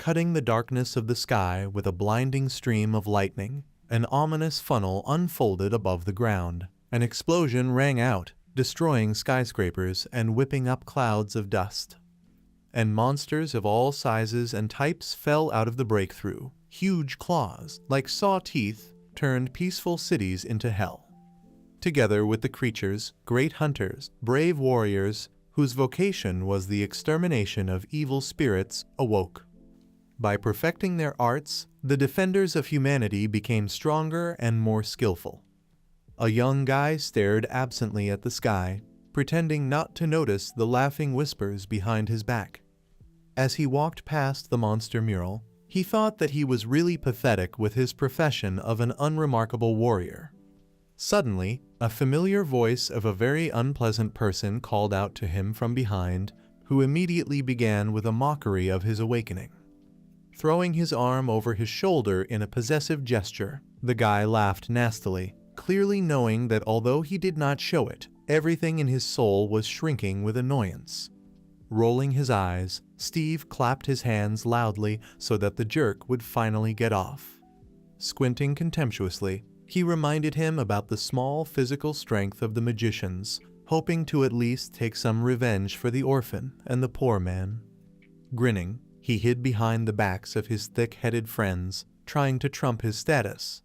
cutting the darkness of the sky with a blinding stream of lightning. An ominous funnel unfolded above the ground. An explosion rang out, destroying skyscrapers and whipping up clouds of dust. And monsters of all sizes and types fell out of the breakthrough. Huge claws, like saw teeth, turned peaceful cities into hell. Together with the creatures, great hunters, brave warriors, whose vocation was the extermination of evil spirits, awoke. By perfecting their arts, the defenders of humanity became stronger and more skillful. A young guy stared absently at the sky, pretending not to notice the laughing whispers behind his back. As he walked past the monster mural, he thought that he was really pathetic with his profession of an unremarkable warrior. Suddenly, a familiar voice of a very unpleasant person called out to him from behind, who immediately began with a mockery of his awakening. Throwing his arm over his shoulder in a possessive gesture, the guy laughed nastily, clearly knowing that although he did not show it, everything in his soul was shrinking with annoyance. Rolling his eyes, Steve clapped his hands loudly so that the jerk would finally get off. Squinting contemptuously, he reminded him about the small physical strength of the magicians, hoping to at least take some revenge for the orphan and the poor man. Grinning, he hid behind the backs of his thick-headed friends, trying to trump his status.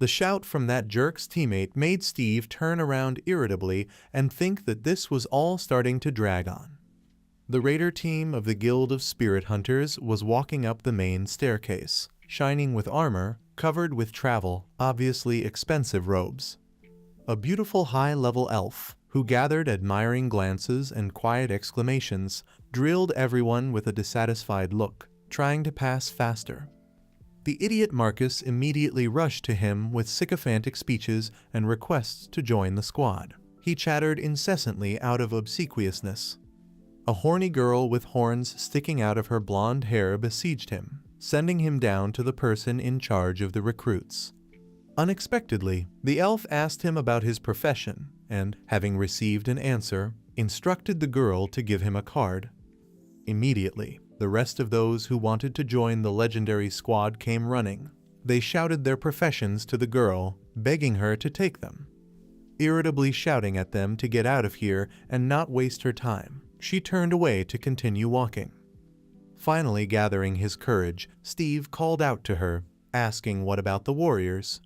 The shout from that jerk's teammate made Steve turn around irritably and think that this was all starting to drag on. The raider team of the Guild of Spirit Hunters was walking up the main staircase, shining with armor, covered with travel, obviously expensive robes. A beautiful high-level elf, who gathered admiring glances and quiet exclamations, drilled everyone with a dissatisfied look, trying to pass faster. The idiot Marcus immediately rushed to him with sycophantic speeches and requests to join the squad. He chattered incessantly out of obsequiousness. A horny girl with horns sticking out of her blonde hair besieged him, sending him down to the person in charge of the recruits. Unexpectedly, the elf asked him about his profession and, having received an answer, instructed the girl to give him a card. Immediately, the rest of those who wanted to join the legendary squad came running. They shouted their professions to the girl, begging her to take them. Irritably shouting at them to get out of here and not waste her time, she turned away to continue walking. Finally gathering his courage, Steve called out to her, asking what about the warriors.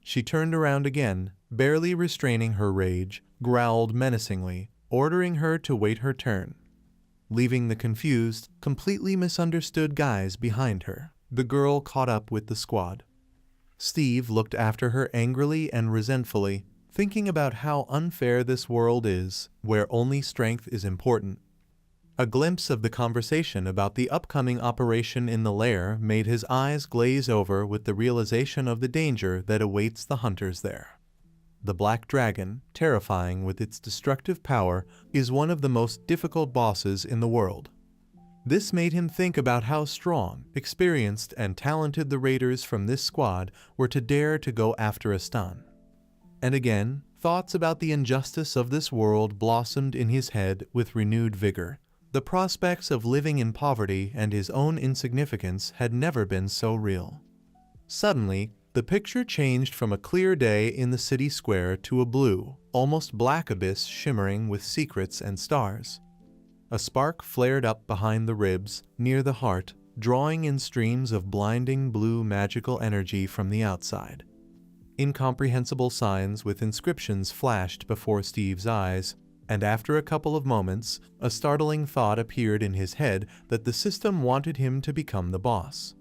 She turned around again, barely restraining her rage, growled menacingly, ordering her to wait her turn. Leaving the confused, completely misunderstood guys behind her, the girl caught up with the squad. Steve looked after her angrily and resentfully, thinking about how unfair this world is, where only strength is important. A glimpse of the conversation about the upcoming operation in the lair made his eyes glaze over with the realization of the danger that awaits the hunters there. The Black Dragon, terrifying with its destructive power, is one of the most difficult bosses in the world. This made him think about how strong, experienced, and talented the raiders from this squad were to dare to go after Astan. And again, thoughts about the injustice of this world blossomed in his head with renewed vigor. The prospects of living in poverty and his own insignificance had never been so real. Suddenly, the picture changed from a clear day in the city square to a blue, almost black abyss shimmering with secrets and stars. A spark flared up behind the ribs, near the heart, drawing in streams of blinding blue magical energy from the outside. Incomprehensible signs with inscriptions flashed before Steve's eyes, and after a couple of moments, a startling thought appeared in his head that the system wanted him to become the boss.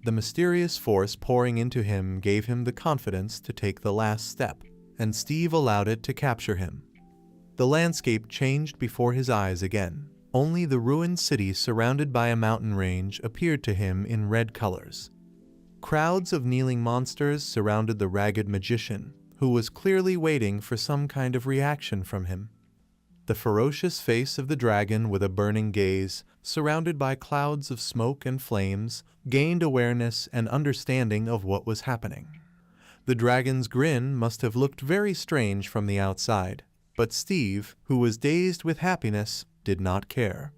The mysterious force pouring into him gave him the confidence to take the last step, and Steve allowed it to capture him. The landscape changed before his eyes again. Only the ruined city surrounded by a mountain range appeared to him in red colors. Crowds of kneeling monsters surrounded the ragged magician, who was clearly waiting for some kind of reaction from him. The ferocious face of the dragon with a burning gaze, surrounded by clouds of smoke and flames, gained awareness and understanding of what was happening. The dragon's grin must have looked very strange from the outside, but Steve, who was dazed with happiness, did not care.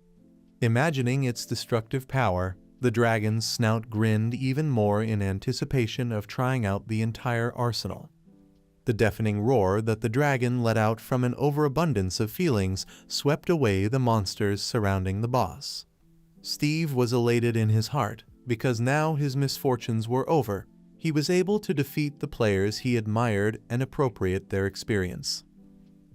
Imagining its destructive power, The dragon's snout grinned even more in anticipation of trying out the entire arsenal. The deafening roar that the dragon let out from an overabundance of feelings swept away the monsters surrounding the boss. Steve was elated in his heart, because now his misfortunes were over. He was able to defeat the players he admired and appropriate their experience.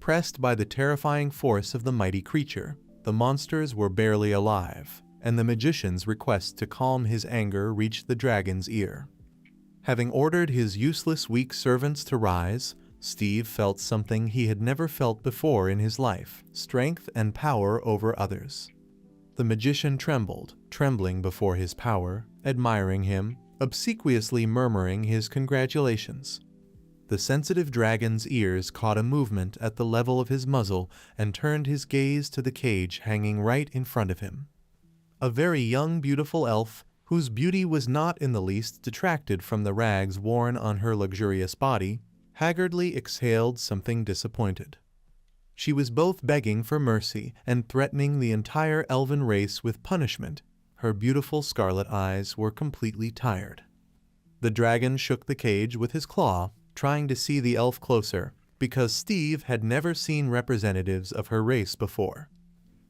Pressed by the terrifying force of the mighty creature, the monsters were barely alive, and the magician's request to calm his anger reached the dragon's ear. Having ordered his useless weak servants to rise, Steve felt something he had never felt before in his life: strength and power over others. The magician trembled, trembling before his power, admiring him, obsequiously murmuring his congratulations. The sensitive dragon's ears caught a movement at the level of his muzzle and turned his gaze to the cage hanging right in front of him. A very young, beautiful elf, whose beauty was not in the least detracted from the rags worn on her luxurious body, haggardly exhaled something disappointed. She was both begging for mercy and threatening the entire elven race with punishment. Her beautiful scarlet eyes were completely tired. The dragon shook the cage with his claw, trying to see the elf closer, because Steve had never seen representatives of her race before.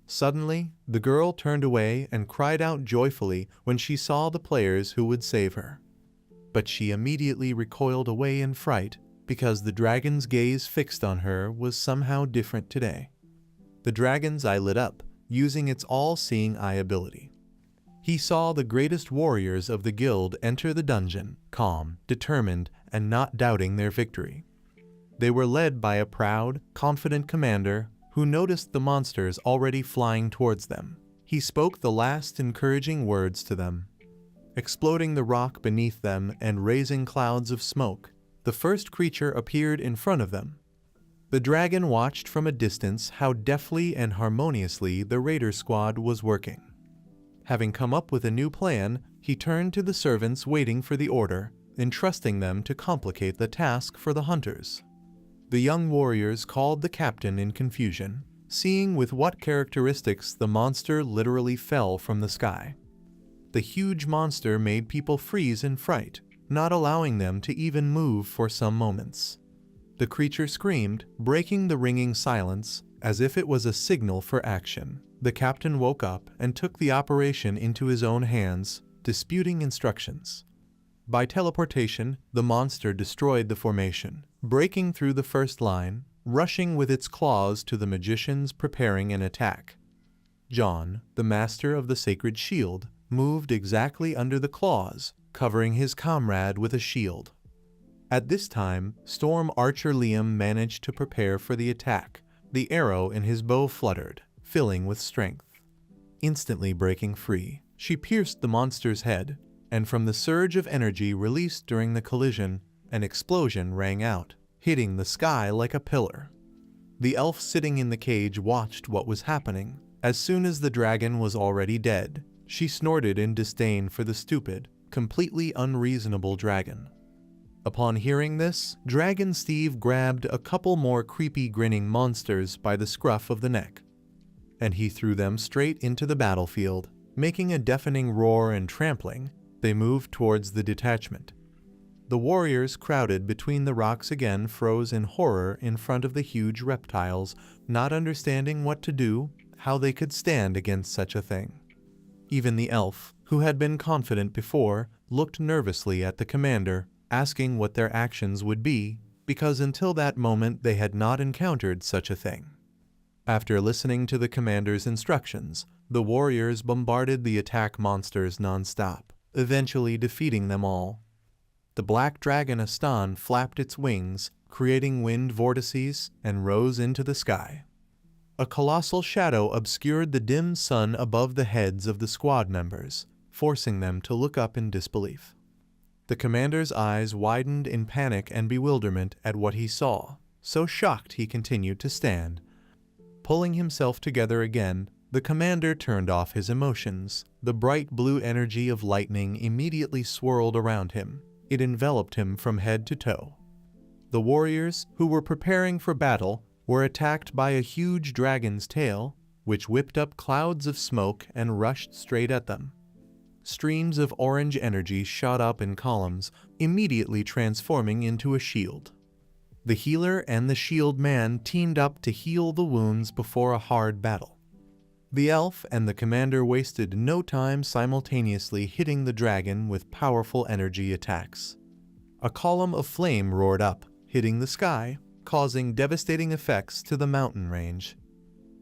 Suddenly, the girl turned away and cried out joyfully when she saw the players who would save her. But she immediately recoiled away in fright, because the dragon's gaze fixed on her was somehow different today. The dragon's eye lit up, using its all-seeing eye ability. He saw the greatest warriors of the guild enter the dungeon, calm, determined, and not doubting their victory. They were led by a proud, confident commander who noticed the monsters already flying towards them. He spoke the last encouraging words to them. Exploding the rock beneath them and raising clouds of smoke, the first creature appeared in front of them. The dragon watched from a distance how deftly and harmoniously the raider squad was working. Having come up with a new plan, he turned to the servants waiting for the order, entrusting them to complicate the task for the hunters. The young warriors called the captain in confusion, seeing with what characteristics the monster literally fell from the sky. The huge monster made people freeze in fright, not allowing them to even move for some moments. The creature screamed, breaking the ringing silence, as if it was a signal for action. The captain woke up and took the operation into his own hands, disputing instructions. By teleportation, the monster destroyed the formation, breaking through the first line, rushing with its claws to the magicians preparing an attack. John, the master of the sacred shield, moved exactly under the claws, covering his comrade with a shield. At this time, Storm Archer Liam managed to prepare for the attack. The arrow in his bow fluttered, filling with strength. Instantly breaking free, she pierced the monster's head, and from the surge of energy released during the collision, an explosion rang out, hitting the sky like a pillar. The elf sitting in the cage watched what was happening. As soon as the dragon was already dead, she snorted in disdain for the stupid, completely unreasonable dragon. Upon hearing this, Dragon Steve grabbed a couple more creepy grinning monsters by the scruff of the neck, and he threw them straight into the battlefield. Making a deafening roar and trampling, they moved towards the detachment. The warriors crowded between the rocks again froze in horror in front of the huge reptiles, not understanding what to do, how they could stand against such a thing. Even the elf, who had been confident before, looked nervously at the commander, asking what their actions would be, because until that moment they had not encountered such a thing. After listening to the commander's instructions, the warriors bombarded the attack monsters non-stop, eventually defeating them all. The black dragon Astan flapped its wings, creating wind vortices, and rose into the sky. A colossal shadow obscured the dim sun above the heads of the squad members, forcing them to look up in disbelief. The commander's eyes widened in panic and bewilderment at what he saw, so shocked he continued to stand. Pulling himself together again, the commander turned off his emotions. The bright blue energy of lightning immediately swirled around him. It enveloped him from head to toe. The warriors, who were preparing for battle, were attacked by a huge dragon's tail, which whipped up clouds of smoke and rushed straight at them. streams of orange energy shot up in columns, immediately transforming into a shield. The healer and the shield man teamed up to heal the wounds before a hard battle. The elf and the commander wasted no time simultaneously hitting the dragon with powerful energy attacks. A column of flame roared up, hitting the sky, causing devastating effects to the mountain range.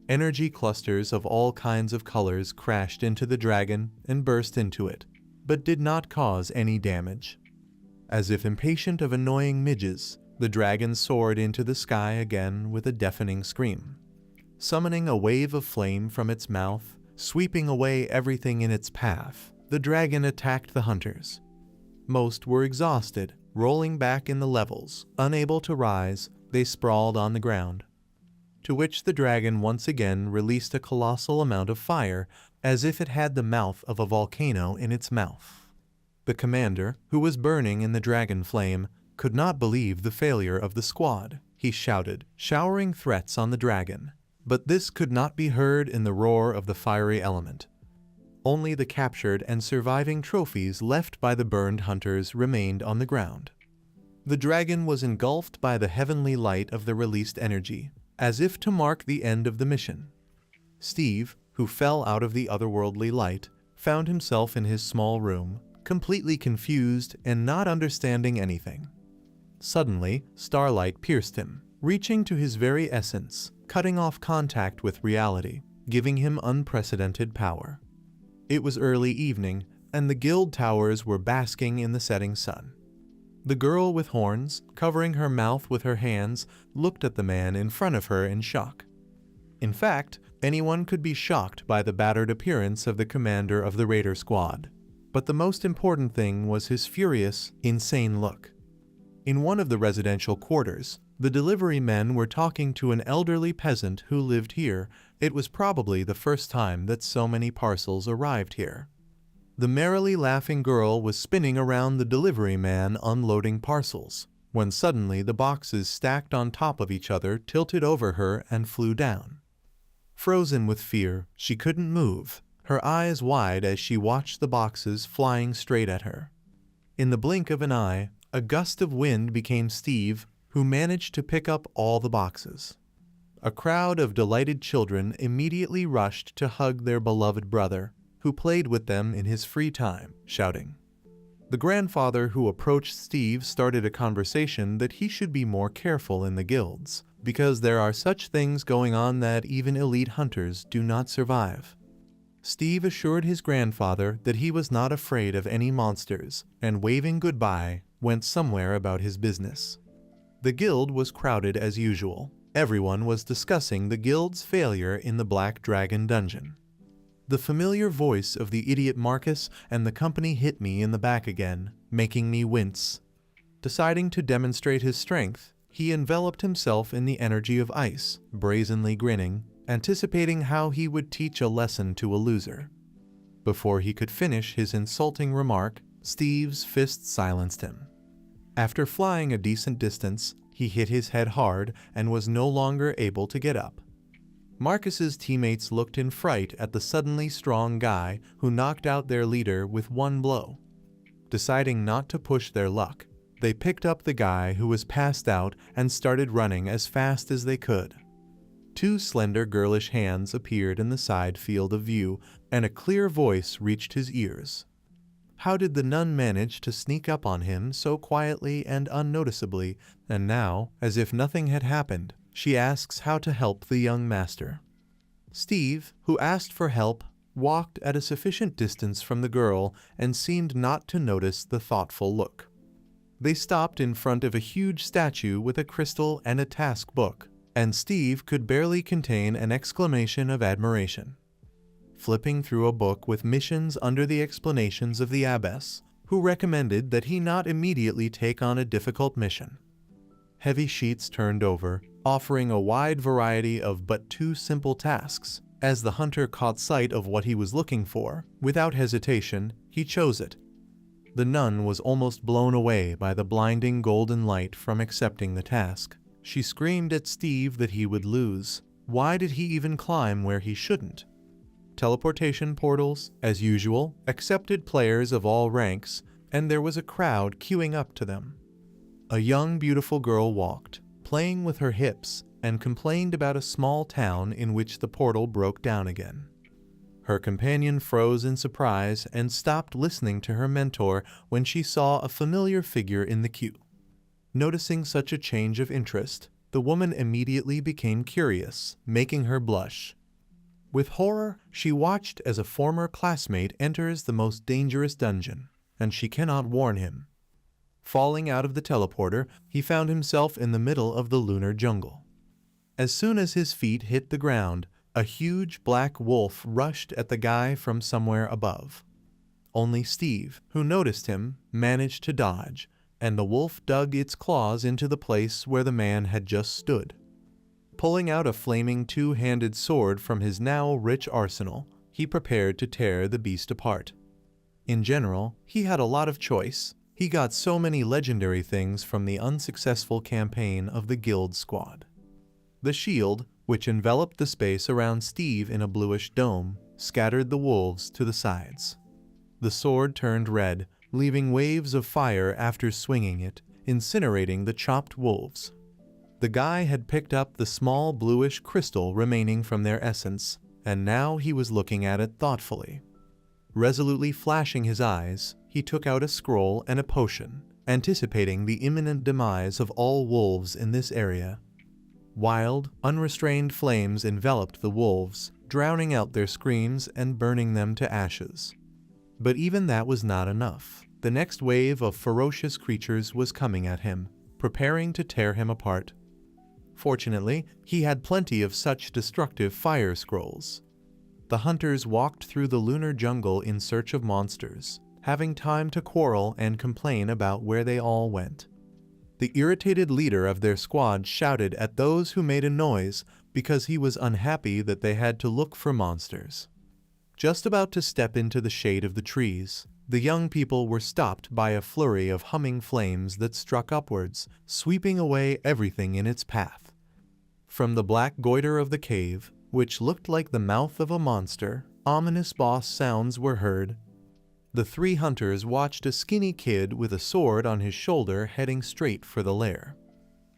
Energy clusters of all kinds of colors crashed into the dragon and burst into it, but did not cause any damage. As if impatient of annoying midges, the dragon soared into the sky again with a deafening scream. Summoning a wave of flame from its mouth, sweeping away everything in its path, the dragon attacked the hunters. Most were exhausted, rolling back in the levels, unable to rise, they sprawled on the ground. To which the dragon once again released a colossal amount of fire, as if it had the mouth of a volcano in its mouth. The commander, who was burning in the dragon flame, could not believe the failure of the squad. He shouted, showering threats on the dragon. But this could not be heard in the roar of the fiery element. Only the captured and surviving trophies left by the burned hunters remained on the ground. The dragon was engulfed by the heavenly light of the released energy, as if to mark the end of the mission. Steve, who fell out of the otherworldly light, found himself in his small room, completely confused and not understanding anything. Suddenly, starlight pierced him, reaching to his very essence, cutting off contact with reality, giving him unprecedented power. It was early evening, and the guild towers were basking in the setting sun. The girl with horns, covering her mouth with her hands, looked at the man in front of her in shock. In fact, anyone could be shocked by the battered appearance of the commander of the raider squad. But the most important thing was his furious, insane look. In one of the residential quarters, the delivery men were talking to an elderly peasant who lived here. It was probably the first time that so many parcels arrived here. The merrily laughing girl was spinning around the delivery man unloading parcels, when suddenly the boxes stacked on top of each other tilted over her and flew down. Frozen with fear, she couldn't move, her eyes wide as she watched the boxes flying straight at her. In the blink of an eye, a gust of wind became Steve, who managed to pick up all the boxes. A crowd of delighted children immediately rushed to hug their beloved brother, who played with them in his free time, shouting. The grandfather who approached Steve started a conversation that he should be more careful in the guilds, because there are such things going on that even elite hunters do not survive. Steve assured his grandfather that he was not afraid of any monsters, and waving goodbye, went somewhere about his business. The guild was crowded as usual. Everyone was discussing the guild's failure in the Black Dragon dungeon. The familiar voice of the idiot Marcus and the company hit me in the back again, making me wince. Deciding to demonstrate his strength, he enveloped himself in the energy of ice, brazenly grinning, anticipating how he would teach a lesson to a loser. Before he could finish his insulting remark, Steve's fist silenced him. After flying a decent distance, he hit his head hard and was no longer able to get up. Marcus's teammates looked in fright at the suddenly strong guy who knocked out their leader with one blow. Deciding not to push their luck, they picked up the guy who was passed out and started running as fast as they could. Two slender girlish hands appeared in the side field of view, and a clear voice reached his ears. How did the nun manage to sneak up on him so quietly and unnoticeably, and now, as if nothing had happened, she asks how to help the young master? Steve, who asked for help, walked at a sufficient distance from the girl and seemed not to notice the thoughtful look. They stopped in front of a huge statue with a crystal and a task book, and Steve could barely contain an exclamation of admiration. Flipping through a book with missions under the explanations of the abbess, who recommended that he not immediately take on a difficult mission. Heavy sheets turned over, offering a wide variety of but two simple tasks. As the hunter caught sight of what he was looking for, without hesitation, he chose it. The nun was almost blown away by the blinding golden light from accepting the task. She screamed at Steve that he would lose. Why did he even climb where he shouldn't? teleportation portals, as usual, accepted players of all ranks, and there was a crowd queuing up to them. A young, beautiful girl walked, playing with her hips, and complained about a small town in which the portal broke down again. Her companion froze in surprise and stopped listening to her mentor when she saw a familiar figure in the queue. Noticing such a change of interest, the woman immediately became curious, making her blush. With horror, she watched as a former classmate enters the most dangerous dungeon, and she cannot warn him. Falling out of the teleporter, he found himself in the middle of the lunar jungle. As soon as his feet hit the ground, a huge black wolf rushed at the guy from somewhere above. Only Steve, who noticed him, managed to dodge, and the wolf dug its claws into the place where the man had just stood. Pulling out a flaming two-handed sword from his now rich arsenal, he prepared to tear the beast apart. In general, he had a lot of choice. He got so many legendary things from the unsuccessful campaign of the Guild Squad. The shield, which enveloped the space around Steve in a bluish dome, scattered the wolves to the sides. The sword turned red, leaving waves of fire after swinging it, incinerating the chopped wolves. The guy had picked up the small bluish crystal remaining from their essence, and now he was looking at it thoughtfully. Resolutely flashing his eyes, he took out a scroll and a potion, anticipating the imminent demise of all wolves in this area. Wild, unrestrained flames enveloped the wolves, drowning out their screams and burning them to ashes. But even that was not enough. The next wave of ferocious creatures was coming at him, preparing to tear him apart. Fortunately, he had plenty of such destructive fire scrolls. The hunters walked through the lunar jungle in search of monsters, having time to quarrel and complain about where they all went. The irritated leader of their squad shouted at those who made a noise because he was unhappy that they had to look for monsters. Just about to step into the shade of the trees, the young people were stopped by a flurry of humming flames that struck upwards, sweeping away everything in its path. From the black goiter of the cave, which looked like the mouth of a monster, ominous boss sounds were heard. The three hunters watched a skinny kid with a sword on his shoulder heading straight for the lair.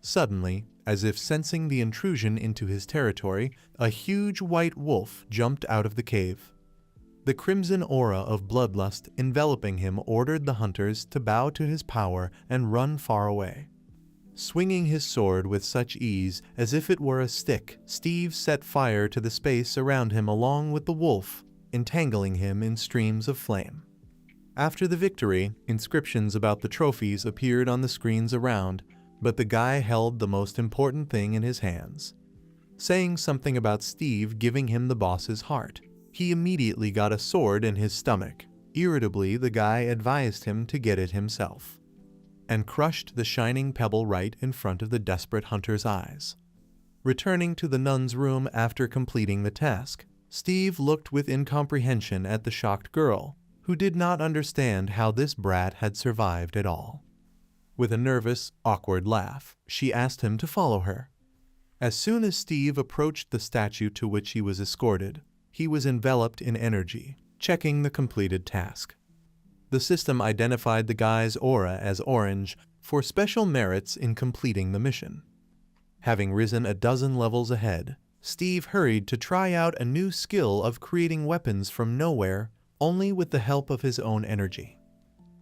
Suddenly, as if sensing the intrusion into his territory, a huge white wolf jumped out of the cave. The crimson aura of bloodlust enveloping him ordered the hunters to bow to his power and run far away. Swinging his sword with such ease as if it were a stick, Steve set fire to the space around him along with the wolf, entangling him in streams of flame. After the victory, inscriptions about the trophies appeared on the screens around, but the guy held the most important thing in his hands. Saying something about Steve giving him the boss's heart, he immediately got a sword in his stomach. Irritably, the guy advised him to get it himself, and crushed the shining pebble right in front of the desperate hunter's eyes. Returning to the nun's room after completing the task, Steve looked with incomprehension at the shocked girl, who did not understand how this brat had survived at all. With a nervous, awkward laugh, she asked him to follow her. As soon as Steve approached the statue to which he was escorted, he was enveloped in energy, checking the completed task. The system identified the guy's aura as orange for special merits in completing the mission. Having risen a dozen levels ahead, Steve hurried to try out a new skill of creating weapons from nowhere, only with the help of his own energy.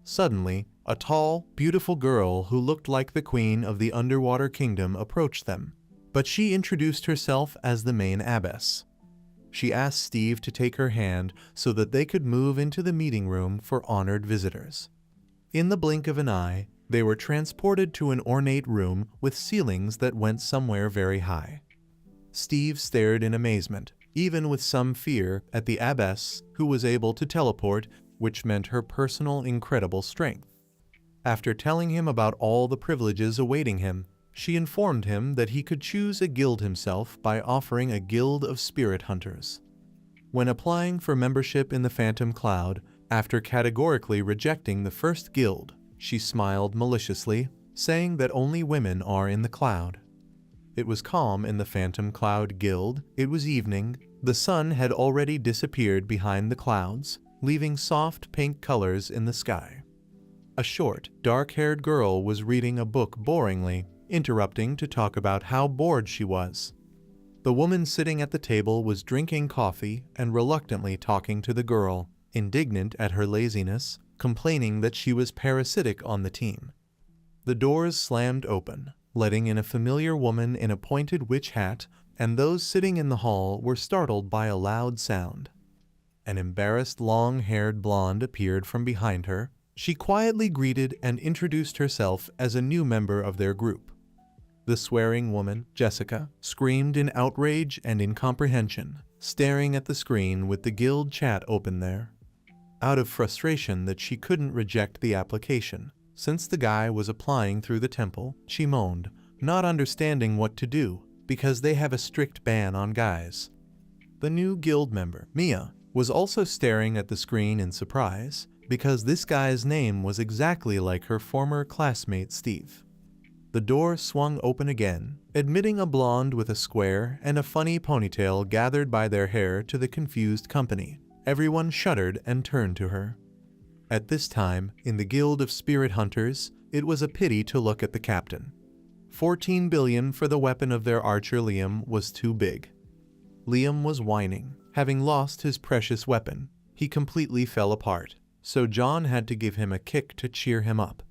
Suddenly, a tall, beautiful girl who looked like the queen of the underwater kingdom approached them, but she introduced herself as the main abbess. She asked Steve to take her hand so that they could move into the meeting room for honored visitors. In the blink of an eye, they were transported to an ornate room with ceilings that went somewhere very high. Steve stared in amazement, even with some fear, at the abbess, who was able to teleport, which meant her personal incredible strength. After telling him about all the privileges awaiting him, she informed him that he could choose a guild himself by offering a guild of spirit hunters. When applying for membership in the Phantom Cloud, after categorically rejecting the first guild, she smiled maliciously, saying that only women are in the cloud. It was calm in the Phantom Cloud Guild. It was evening, The sun had already disappeared behind the clouds, leaving soft pink colors in the sky. A short, dark-haired girl was reading a book boringly, interrupting to talk about how bored she was. The woman sitting at the table was drinking coffee and reluctantly talking to the girl, indignant at her laziness, complaining that she was parasitic on the team. The doors slammed open, letting in a familiar woman in a pointed witch hat, and those sitting in the hall were startled by a loud sound. An embarrassed long-haired blonde appeared from behind her. She quietly greeted and introduced herself as a new member of their group. The swearing woman, Jessica, screamed in outrage and incomprehension, staring at the screen with the guild chat open there. Out of frustration that she couldn't reject the application, since the guy was applying through the temple, she moaned, not understanding what to do, because they have a strict ban on guys. The new guild member, Mia, was also staring at the screen in surprise, because this guy's name was exactly like her former classmate Steve. The door swung open again, admitting a blonde with a square and a funny ponytail gathered by their hair to the confused company. Everyone shuddered and turned to her. At this time, in the Guild of Spirit Hunters, it was a pity to look at the captain. 14 billion for the weapon of their archer Liam was too big. Liam was whining, having lost his precious weapon. He completely fell apart, so John had to give him a kick to cheer him up.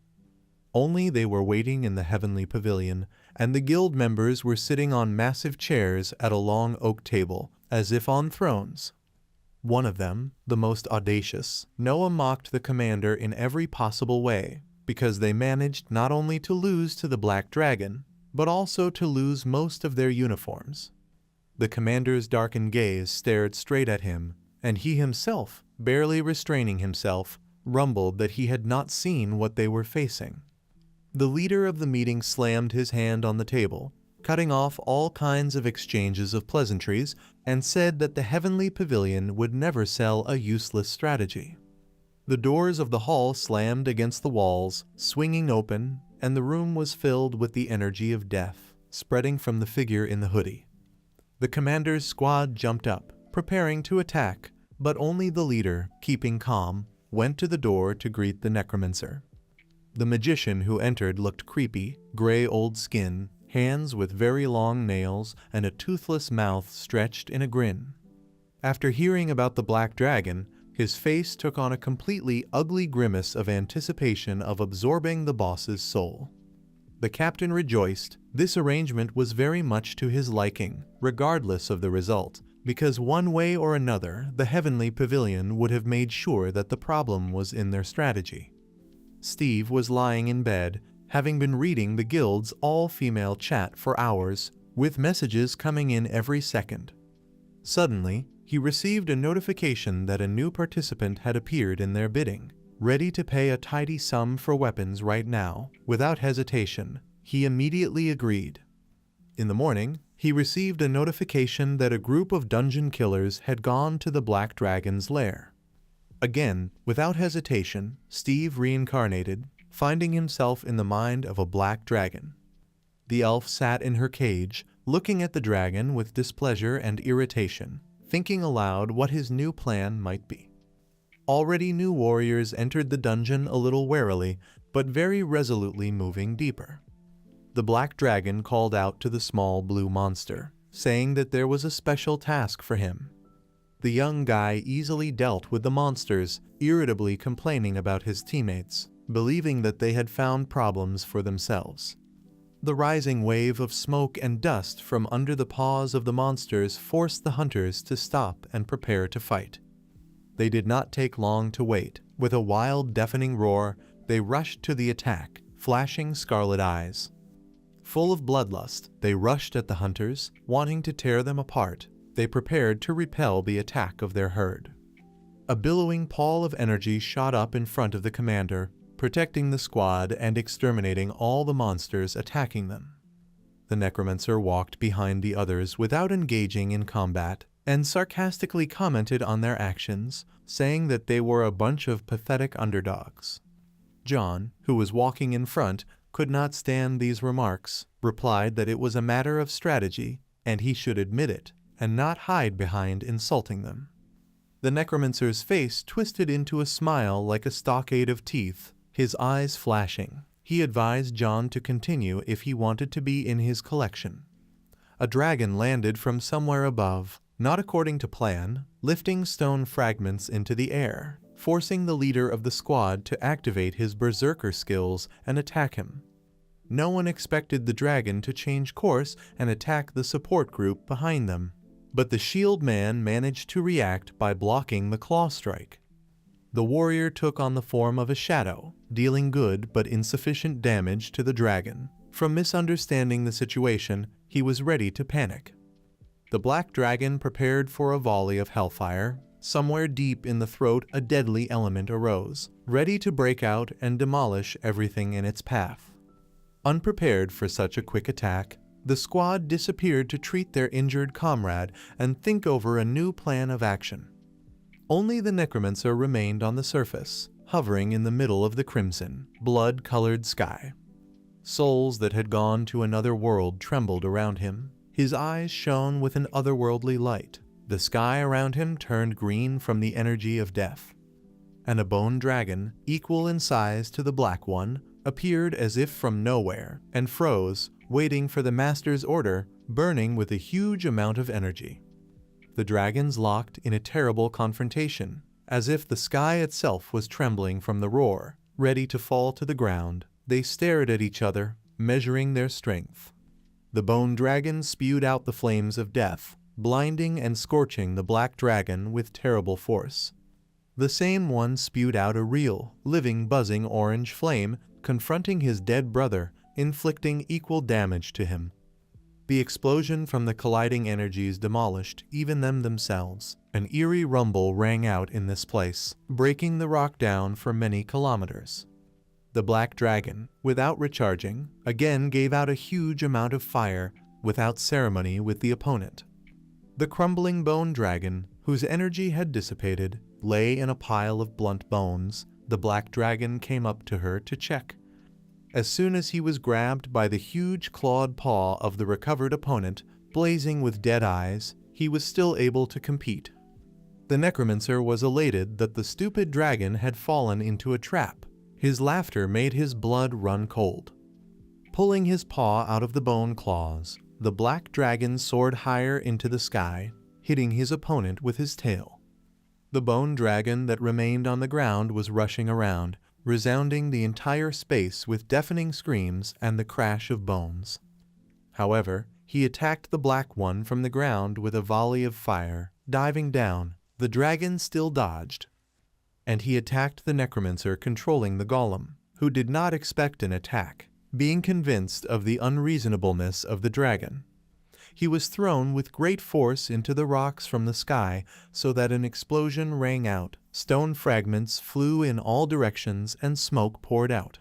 Only they were waiting in the heavenly pavilion, and the guild members were sitting on massive chairs at a long oak table, as if on thrones. One of them, the most audacious, Noah mocked the commander in every possible way, because they managed not only to lose to the Black Dragon, but also to lose most of their uniforms. The commander's darkened gaze stared straight at him, and he himself, barely restraining himself, rumbled that he had not seen what they were facing. The leader of the meeting slammed his hand on the table, cutting off all kinds of exchanges of pleasantries, and said that the heavenly pavilion would never sell a useless strategy. The doors of the hall slammed against the walls, swinging open, and the room was filled with the energy of death, spreading from the figure in the hoodie. The commander's squad jumped up, preparing to attack, but only the leader, keeping calm, went to the door to greet the necromancer. The magician who entered looked creepy, gray old skin, hands with very long nails, and a toothless mouth stretched in a grin. After hearing about the Black Dragon, his face took on a completely ugly grimace of anticipation of absorbing the boss's soul. The captain rejoiced. This arrangement was very much to his liking, regardless of the result, because one way or another the heavenly pavilion would have made sure that the problem was in their strategy. Steve was lying in bed, having been reading the guild's all-female chat for hours, with messages coming in every second. Suddenly, he received a notification that a new participant had appeared in their bidding, ready to pay a tidy sum for weapons right now. Without hesitation, he immediately agreed. In the morning, he received a notification that a group of dungeon killers had gone to the Black Dragon's lair. Again, without hesitation, Steve reincarnated, finding himself in the mind of a black dragon. The elf sat in her cage, looking at the dragon with displeasure and irritation, thinking aloud what his new plan might be. Already new warriors entered the dungeon a little warily, but very resolutely moving deeper. The black dragon called out to the small blue monster, saying that there was a special task for him. The young guy easily dealt with the monsters, irritably complaining about his teammates, believing that they had found problems for themselves. The rising wave of smoke and dust from under the paws of the monsters forced the hunters to stop and prepare to fight. They did not take long to wait. With a wild, deafening roar, they rushed to the attack, flashing scarlet eyes. Full of bloodlust, they rushed at the hunters, wanting to tear them apart. They prepared to repel the attack of their herd. A billowing pall of energy shot up in front of the commander, protecting the squad and exterminating all the monsters attacking them. The necromancer walked behind the others without engaging in combat, and sarcastically commented on their actions, saying that they were a bunch of pathetic underdogs. John, who was walking in front, could not stand these remarks, replied that it was a matter of strategy, and he should admit it, and not hide behind insulting them. The necromancer's face twisted into a smile like a stockade of teeth, his eyes flashing. He advised John to continue if he wanted to be in his collection. A dragon landed from somewhere above, not according to plan, lifting stone fragments into the air, forcing the leader of the squad to activate his berserker skills and attack him. No one expected the dragon to change course and attack the support group behind them, but the shield man managed to react by blocking the claw strike. The warrior took on the form of a shadow, dealing good but insufficient damage to the dragon. From misunderstanding the situation, he was ready to panic. The black dragon prepared for a volley of hellfire. Somewhere deep in the throat, a deadly element arose, ready to break out and demolish everything in its path. Unprepared for such a quick attack, the squad disappeared to treat their injured comrade and think over a new plan of action. Only the necromancer remained on the surface, hovering in the middle of the crimson, blood-colored sky. Souls that had gone to another world trembled around him. His eyes shone with an otherworldly light. The sky around him turned green from the energy of death. And a bone dragon, equal in size to the black one, appeared as if from nowhere and froze, waiting for the master's order, burning with a huge amount of energy. The dragons locked in a terrible confrontation, as if the sky itself was trembling from the roar. Ready to fall to the ground, they stared at each other, measuring their strength. The bone dragon spewed out the flames of death, blinding and scorching the black dragon with terrible force. The same one spewed out a real, living, buzzing orange flame, confronting his dead brother, inflicting equal damage to him. The explosion from the colliding energies demolished even them themselves. An eerie rumble rang out in this place, breaking the rock down for many kilometers. The black dragon, without recharging, again gave out a huge amount of fire, without ceremony with the opponent. The crumbling bone dragon, whose energy had dissipated, lay in a pile of blunt bones. The black dragon came up to her to check. As soon as he was grabbed by the huge clawed paw of the recovered opponent, blazing with dead eyes, he was still able to compete. The necromancer was elated that the stupid dragon had fallen into a trap. His laughter made his blood run cold. Pulling his paw out of the bone claws, the black dragon soared higher into the sky, hitting his opponent with his tail. The bone dragon that remained on the ground was rushing around, resounding the entire space with deafening screams and the crash of bones. However, he attacked the black one from the ground with a volley of fire. Diving down, the dragon still dodged. And he attacked the necromancer controlling the golem, who did not expect an attack, being convinced of the unreasonableness of the dragon. He was thrown with great force into the rocks from the sky so that an explosion rang out. Stone fragments flew in all directions and smoke poured out.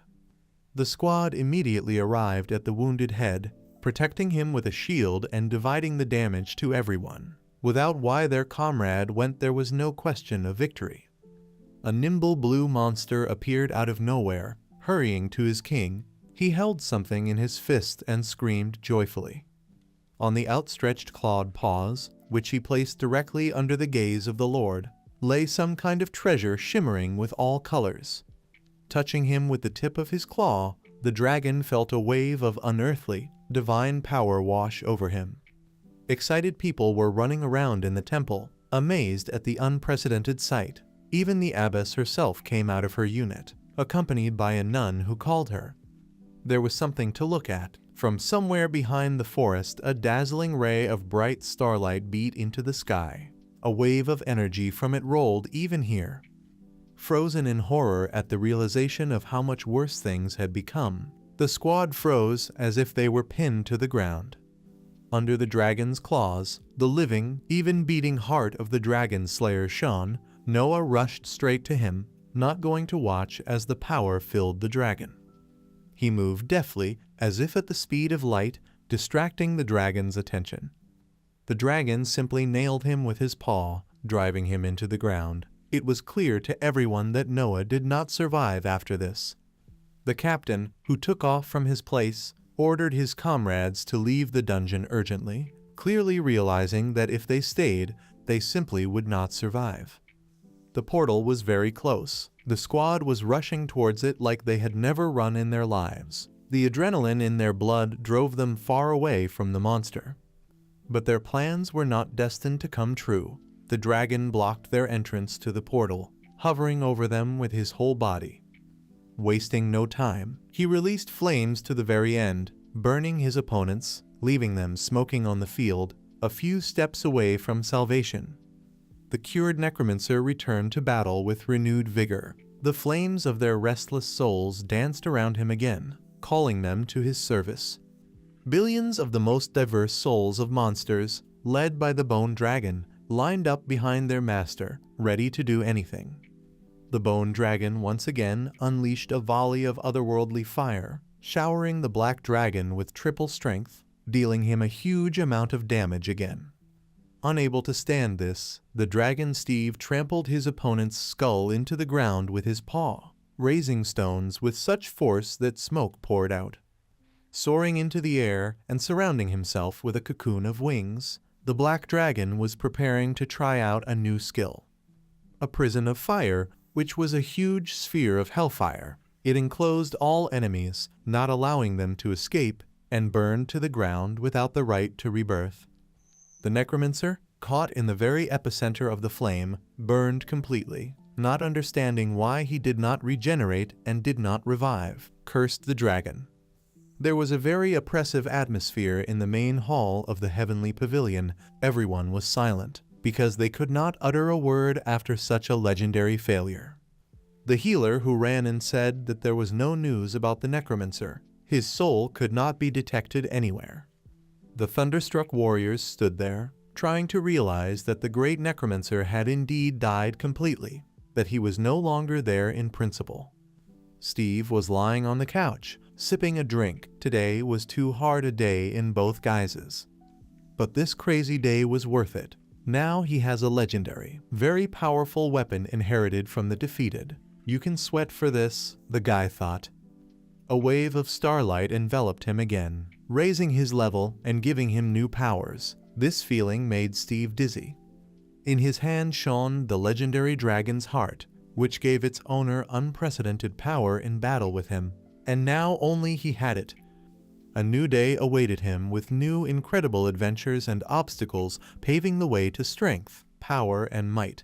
The squad immediately arrived at the wounded head, protecting him with a shield and dividing the damage to everyone. Without why their comrade went, there was no question of victory. A nimble blue monster appeared out of nowhere, hurrying to his king. He held something in his fist and screamed joyfully. On the outstretched clawed paws, which he placed directly under the gaze of the Lord, lay some kind of treasure shimmering with all colors. Touching him with the tip of his claw, the dragon felt a wave of unearthly, divine power wash over him. Excited people were running around in the temple, amazed at the unprecedented sight. Even the abbess herself came out of her unit, accompanied by a nun who called her. There was something to look at. From somewhere behind the forest, a dazzling ray of bright starlight beat into the sky. A wave of energy from it rolled even here. Frozen in horror at the realization of how much worse things had become, the squad froze as if they were pinned to the ground. Under the dragon's claws, the living, even beating heart of the dragon slayer shone. Noah rushed straight to him, not going to watch as the power filled the dragon. He moved deftly, as if at the speed of light, distracting the dragon's attention. The dragon simply nailed him with his paw, driving him into the ground. It was clear to everyone that Noah did not survive after this. The captain, who took off from his place, ordered his comrades to leave the dungeon urgently, clearly realizing that if they stayed, they simply would not survive. The portal was very close. The squad was rushing towards it like they had never run in their lives. The adrenaline in their blood drove them far away from the monster. But their plans were not destined to come true. The dragon blocked their entrance to the portal, hovering over them with his whole body. Wasting no time, he released flames to the very end, burning his opponents, leaving them smoking on the field, a few steps away from salvation. The cured necromancer returned to battle with renewed vigor. The flames of their restless souls danced around him again, calling them to his service. Billions of the most diverse souls of monsters, led by the Bone Dragon, lined up behind their master, ready to do anything. The Bone Dragon once again unleashed a volley of otherworldly fire, showering the Black Dragon with triple strength, dealing him a huge amount of damage again. Unable to stand this, the dragon Steve trampled his opponent's skull into the ground with his paw, raising stones with such force that smoke poured out. Soaring into the air and surrounding himself with a cocoon of wings, the Black Dragon was preparing to try out a new skill. A prison of fire, which was a huge sphere of hellfire. It enclosed all enemies, not allowing them to escape, and burned to the ground without the right to rebirth. The necromancer, caught in the very epicenter of the flame, burned completely, not understanding why he did not regenerate and did not revive, cursed the dragon. There was a very oppressive atmosphere in the main hall of the heavenly pavilion. Everyone was silent, because they could not utter a word after such a legendary failure. The healer who ran and said that there was no news about the necromancer. His soul could not be detected anywhere. The thunderstruck warriors stood there, trying to realize that the great necromancer had indeed died completely, that he was no longer there in principle. Steve was lying on the couch, sipping a drink. Today was too hard a day in both guises. But this crazy day was worth it. Now he has a legendary, very powerful weapon inherited from the defeated. You can sweat for this, the guy thought. A wave of starlight enveloped him again, raising his level and giving him new powers. This feeling made Steve dizzy. In his hand shone the legendary dragon's heart, which gave its owner unprecedented power in battle with him, and now only he had it. A new day awaited him with new incredible adventures and obstacles paving the way to strength, power, and might.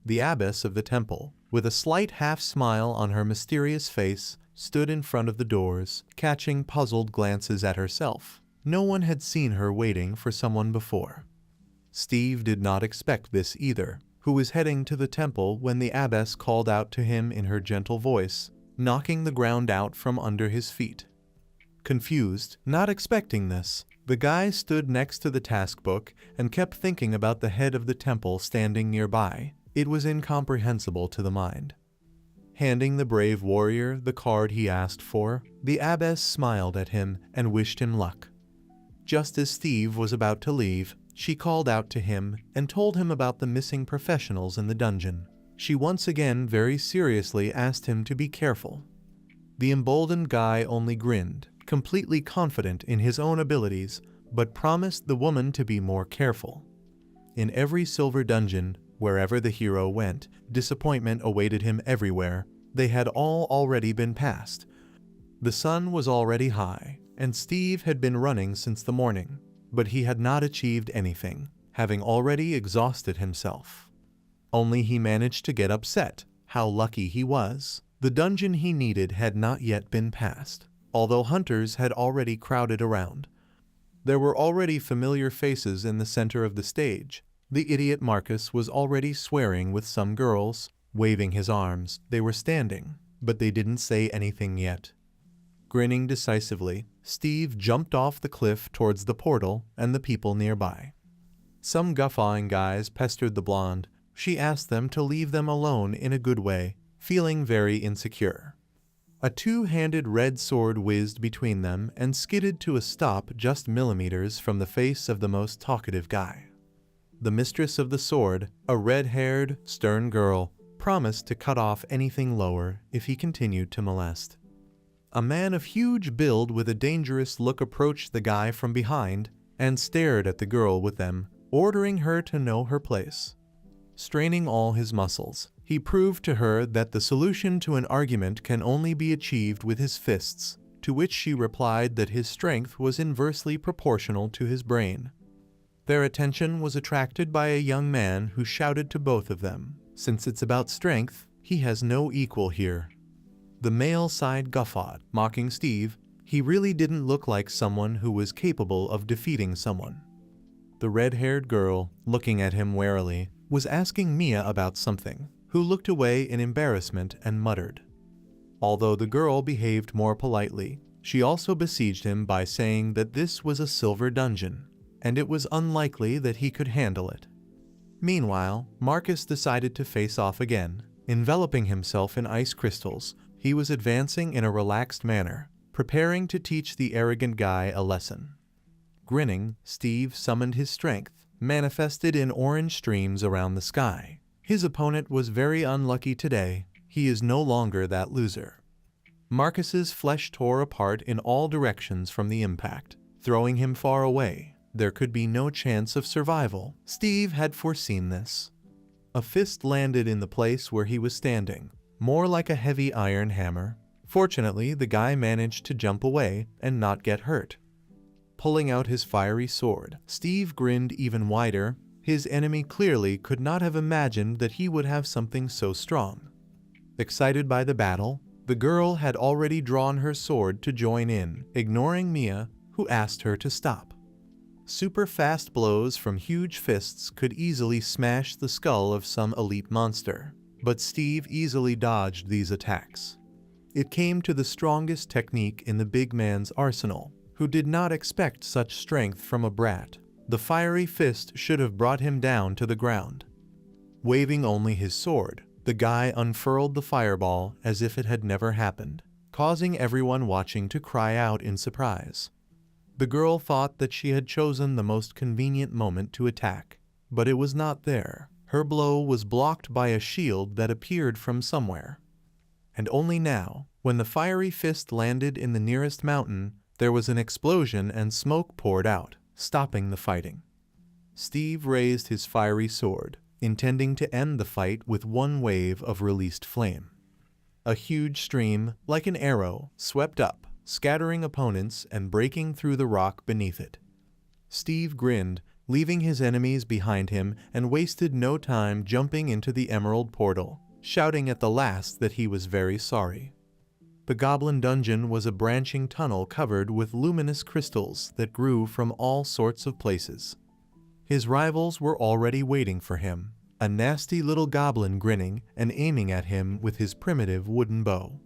The abbess of the temple, with a slight half-smile on her mysterious face, stood in front of the doors, catching puzzled glances at herself. No one had seen her waiting for someone before. Steve did not expect this either, who was heading to the temple when the abbess called out to him in her gentle voice, knocking the ground out from under his feet. Confused, not expecting this, the guy stood next to the task book and kept thinking about the head of the temple standing nearby. It was incomprehensible to the mind. Handing the brave warrior the card he asked for, the abbess smiled at him and wished him luck. Just as Steve was about to leave, she called out to him and told him about the missing professionals in the dungeon. She once again very seriously asked him to be careful. The emboldened guy only grinned, completely confident in his own abilities, but promised the woman to be more careful. In every silver dungeon, wherever the hero went, disappointment awaited him everywhere. They had all already been passed. The sun was already high, and Steve had been running since the morning, but he had not achieved anything, having already exhausted himself. Only he managed to get upset. How lucky he was. The dungeon he needed had not yet been passed, although hunters had already crowded around. There were already familiar faces in the center of the stage. The idiot Marcus was already swearing with some girls, waving his arms. They were standing, but they didn't say anything yet. Grinning decisively, Steve jumped off the cliff towards the portal and the people nearby. Some guffawing guys pestered the blonde. She asked them to leave them alone in a good way, feeling very insecure. A two-handed red sword whizzed between them and skidded to a stop just millimeters from the face of the most talkative guy. The mistress of the sword, a red-haired, stern girl, promised to cut off anything lower if he continued to molest. A man of huge build with a dangerous look approached the guy from behind. and stared at the girl with them, ordering her to know her place. Straining all his muscles, he proved to her that the solution to an argument can only be achieved with his fists, to which she replied that his strength was inversely proportional to his brain. Their attention was attracted by a young man who shouted to both of them, "Since it's about strength, he has no equal here." The male side guffawed, mocking Steve. He really didn't look like someone who was capable of defeating someone. The red-haired girl, looking at him warily, was asking Mia about something, who looked away in embarrassment and muttered. Although the girl behaved more politely, she also besieged him by saying that this was a silver dungeon, and it was unlikely that he could handle it. Meanwhile, Marcus decided to face off again. Enveloping himself in ice crystals, he was advancing in a relaxed manner, preparing to teach the arrogant guy a lesson. Grinning, Steve summoned his strength, manifested in orange streams around the sky. His opponent was very unlucky today. He is no longer that loser. Marcus's flesh tore apart in all directions from the impact, throwing him far away. There could be no chance of survival. Steve had foreseen this. A fist landed in the place where he was standing, more like a heavy iron hammer. Fortunately, the guy managed to jump away and not get hurt. Pulling out his fiery sword, Steve grinned even wider. His enemy clearly could not have imagined that he would have something so strong. Excited by the battle, the girl had already drawn her sword to join in, ignoring Mia, who asked her to stop. Super fast blows from huge fists could easily smash the skull of some elite monster, but Steve easily dodged these attacks. It came to the strongest technique in the big man's arsenal, who did not expect such strength from a brat. The fiery fist should have brought him down to the ground. Waving only his sword, the guy unfurled the fireball as if it had never happened, causing everyone watching to cry out in surprise. The girl thought that she had chosen the most convenient moment to attack, but it was not there. Her blow was blocked by a shield that appeared from somewhere. And only now, when the fiery fist landed in the nearest mountain, there was an explosion and smoke poured out, stopping the fighting. Steve raised his fiery sword, intending to end the fight with one wave of released flame. A huge stream, like an arrow, swept up, scattering opponents and breaking through the rock beneath it. Steve grinned, leaving his enemies behind him, and wasted no time jumping into the emerald portal, shouting at the last that he was very sorry. The goblin dungeon was a branching tunnel covered with luminous crystals that grew from all sorts of places. His rivals were already waiting for him, a nasty little goblin grinning and aiming at him with his primitive wooden bow.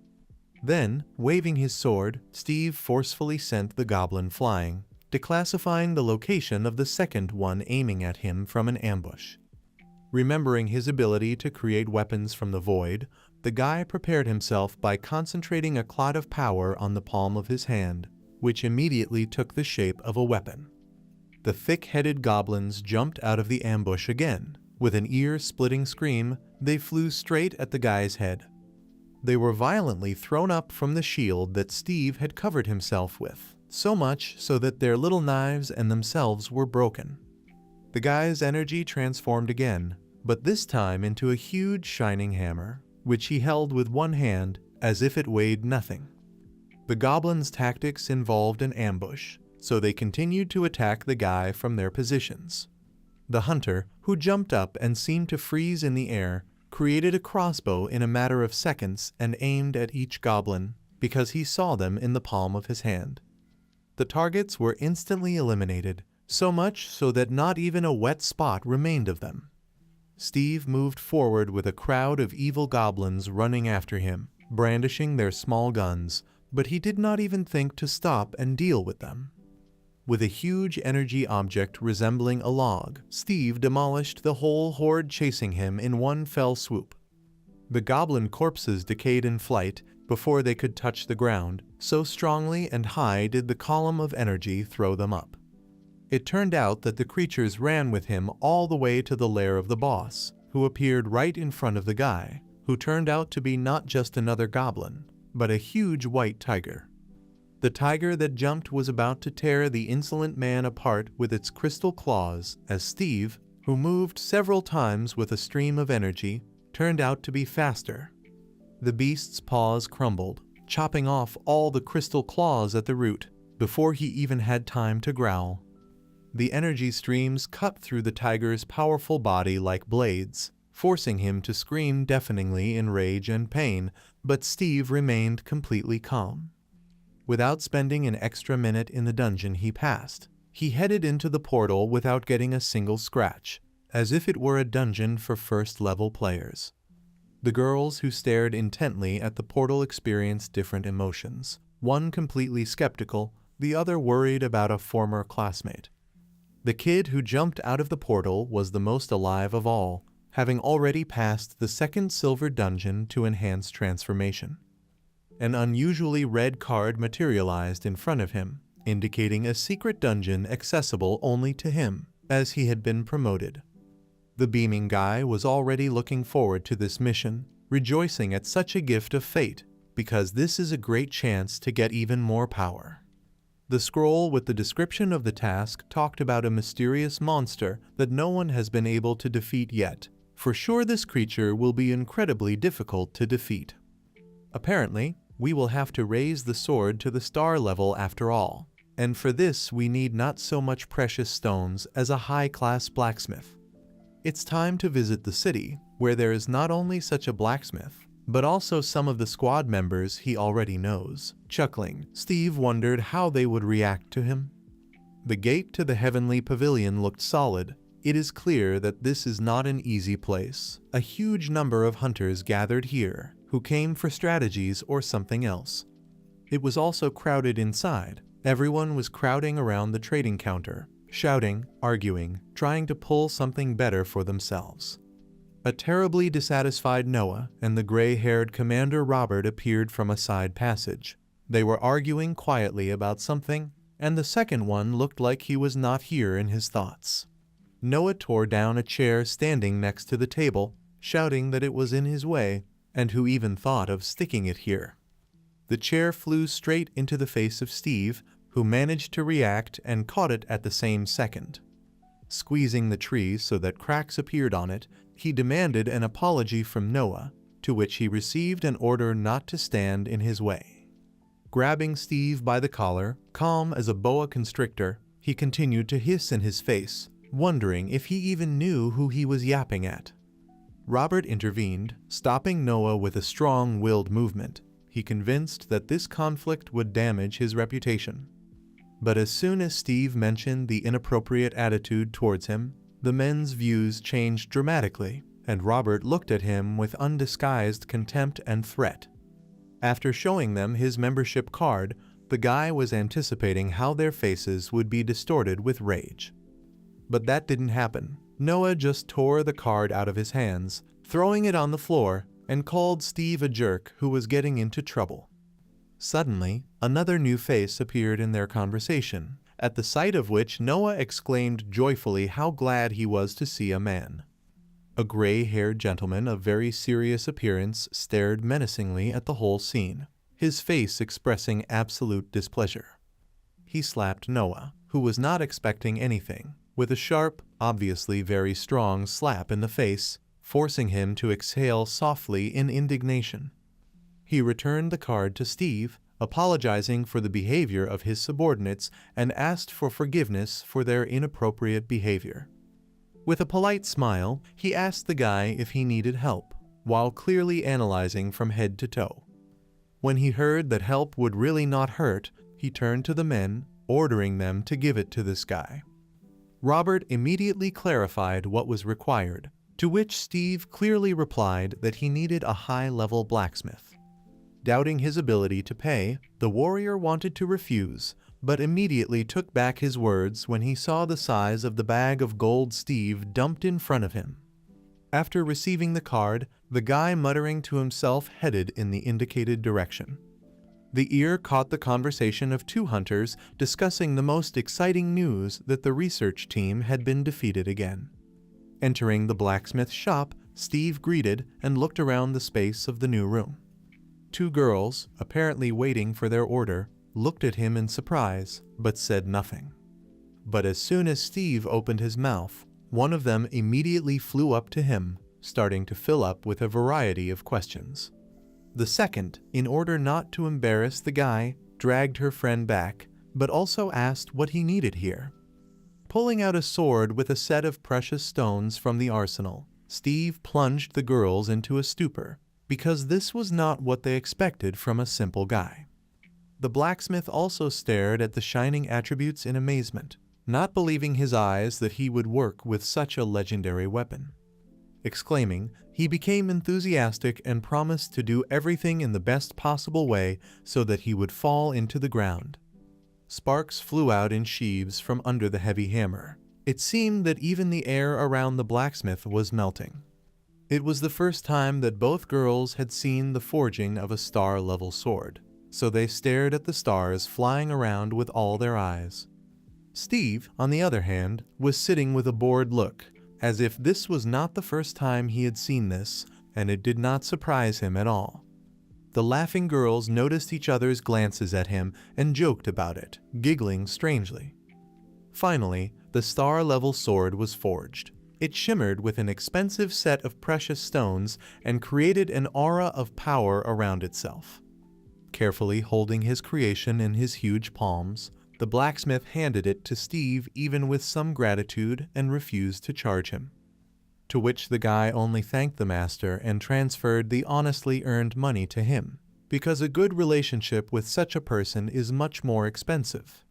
Then, waving his sword, Steve forcefully sent the goblin flying, declassifying the location of the second one aiming at him from an ambush. Remembering his ability to create weapons from the void, the guy prepared himself by concentrating a cloud of power on the palm of his hand, which immediately took the shape of a weapon. The thick-headed goblins jumped out of the ambush again. With an ear-splitting scream, they flew straight at the guy's head. They were violently thrown up from the shield that Steve had covered himself with, so much so that their little knives and themselves were broken. The guy's energy transformed again, but this time into a huge shining hammer, which he held with one hand as if it weighed nothing. The goblins' tactics involved an ambush, so they continued to attack the guy from their positions. The hunter, who jumped up and seemed to freeze in the air, created a crossbow in a matter of seconds and aimed at each goblin, because he saw them in the palm of his hand. The targets were instantly eliminated, so much so that not even a wet spot remained of them. Steve moved forward with a crowd of evil goblins running after him, brandishing their small guns, but he did not even think to stop and deal with them. With a huge energy object resembling a log, Steve demolished the whole horde chasing him in one fell swoop. The goblin corpses decayed in flight before they could touch the ground, so strongly and high did the column of energy throw them up. It turned out that the creatures ran with him all the way to the lair of the boss, who appeared right in front of the guy, who turned out to be not just another goblin, but a huge white tiger. The tiger that jumped was about to tear the insolent man apart with its crystal claws as Steve, who moved several times with a stream of energy, turned out to be faster. The beast's paws crumbled, chopping off all the crystal claws at the root before he even had time to growl. The energy streams cut through the tiger's powerful body like blades, forcing him to scream deafeningly in rage and pain, but Steve remained completely calm. Without spending an extra minute in the dungeon he passed, he headed into the portal without getting a single scratch, as if it were a dungeon for first-level players. The girls who stared intently at the portal experienced different emotions, one completely skeptical, the other worried about a former classmate. The kid who jumped out of the portal was the most alive of all, having already passed the second silver dungeon to enhance transformation. An unusually red card materialized in front of him, indicating a secret dungeon accessible only to him, as he had been promoted. The beaming guy was already looking forward to this mission, rejoicing at such a gift of fate, because this is a great chance to get even more power. The scroll with the description of the task talked about a mysterious monster that no one has been able to defeat yet. For sure this creature will be incredibly difficult to defeat. Apparently, we will have to raise the sword to the star level after all, and for this we need not so much precious stones as a high-class blacksmith. It's time to visit the city, where there is not only such a blacksmith, but also some of the squad members he already knows. Chuckling, Steve wondered how they would react to him. The gate to the heavenly pavilion looked solid. It is clear that this is not an easy place. A huge number of hunters gathered here, who came for strategies or something else. It was also crowded inside. Everyone was crowding around the trading counter, shouting, arguing, trying to pull something better for themselves. A terribly dissatisfied Noah and the gray-haired Commander Robert appeared from a side passage. They were arguing quietly about something, and the second one looked like he was not here in his thoughts. Noah tore down a chair standing next to the table, shouting that it was in his way, and who even thought of sticking it here. The chair flew straight into the face of Steve, who managed to react and caught it at the same second. Squeezing the tree so that cracks appeared on it, he demanded an apology from Noah, to which he received an order not to stand in his way. Grabbing Steve by the collar, calm as a boa constrictor, he continued to hiss in his face, wondering if he even knew who he was yapping at. Robert intervened, stopping Noah with a strong-willed movement. He convinced that this conflict would damage his reputation. But as soon as Steve mentioned the inappropriate attitude towards him, the men's views changed dramatically, and Robert looked at him with undisguised contempt and threat. After showing them his membership card, the guy was anticipating how their faces would be distorted with rage. But that didn't happen. Noah just tore the card out of his hands, throwing it on the floor, and called Steve a jerk who was getting into trouble. Suddenly, another new face appeared in their conversation, at the sight of which Noah exclaimed joyfully how glad he was to see a man. A gray-haired gentleman of very serious appearance stared menacingly at the whole scene, his face expressing absolute displeasure. He slapped Noah, who was not expecting anything, with a sharp, obviously very strong slap in the face, forcing him to exhale softly in indignation. He returned the card to Steve, apologizing for the behavior of his subordinates and asked for forgiveness for their inappropriate behavior. With a polite smile, he asked the guy if he needed help, while clearly analyzing from head to toe. When he heard that help would really not hurt, he turned to the men, ordering them to give it to this guy. Robert immediately clarified what was required, to which Steve clearly replied that he needed a high-level blacksmith. Doubting his ability to pay, the warrior wanted to refuse, but immediately took back his words when he saw the size of the bag of gold Steve dumped in front of him. After receiving the card, the guy muttering to himself headed in the indicated direction. The ear caught the conversation of two hunters discussing the most exciting news that the research team had been defeated again. Entering the blacksmith shop, Steve greeted and looked around the space of the new room. Two girls, apparently waiting for their order, looked at him in surprise, but said nothing. But as soon as Steve opened his mouth, one of them immediately flew up to him, starting to fill up with a variety of questions. The second, in order not to embarrass the guy, dragged her friend back, but also asked what he needed here. Pulling out a sword with a set of precious stones from the arsenal, Steve plunged the girls into a stupor, because this was not what they expected from a simple guy. The blacksmith also stared at the shining attributes in amazement, not believing his eyes that he would work with such a legendary weapon. Exclaiming, he became enthusiastic and promised to do everything in the best possible way so that he would fall into the ground. Sparks flew out in sheaves from under the heavy hammer. It seemed that even the air around the blacksmith was melting. It was the first time that both girls had seen the forging of a star-level sword, so they stared at the stars flying around with all their eyes. Steve, on the other hand, was sitting with a bored look, as if this was not the first time he had seen this, and it did not surprise him at all. The laughing girls noticed each other's glances at him and joked about it, giggling strangely. Finally, the star-level sword was forged. It shimmered with an expensive set of precious stones and created an aura of power around itself. Carefully holding his creation in his huge palms, the blacksmith handed it to Steve even with some gratitude and refused to charge him. To which the guy only thanked the master and transferred the honestly earned money to him, because a good relationship with such a person is much more expensive.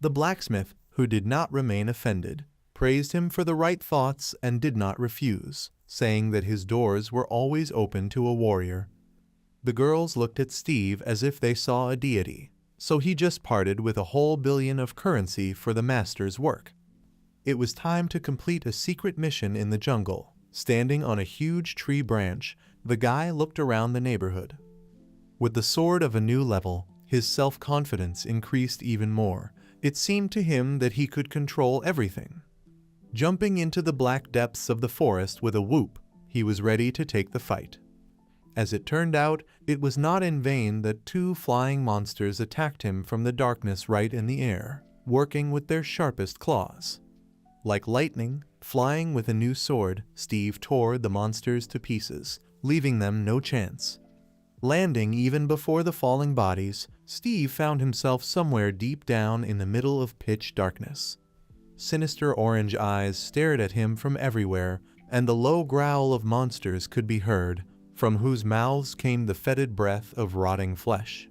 The blacksmith, who did not remain offended, praised him for the right thoughts and did not refuse, saying that his doors were always open to a warrior. The girls looked at Steve as if they saw a deity, so he just parted with a whole billion of currency for the master's work. It was time to complete a secret mission in the jungle. Standing on a huge tree branch, the guy looked around the neighborhood. With the sword of a new level, his self-confidence increased even more. It seemed to him that he could control everything. Jumping into the black depths of the forest with a whoop, he was ready to take the fight. As it turned out, it was not in vain that two flying monsters attacked him from the darkness right in the air, working with their sharpest claws. Like lightning, flying with a new sword, Steve tore the monsters to pieces, leaving them no chance. Landing even before the falling bodies, Steve found himself somewhere deep down in the middle of pitch darkness. Sinister orange eyes stared at him from everywhere, and the low growl of monsters could be heard, from whose mouths came the fetid breath of rotting flesh.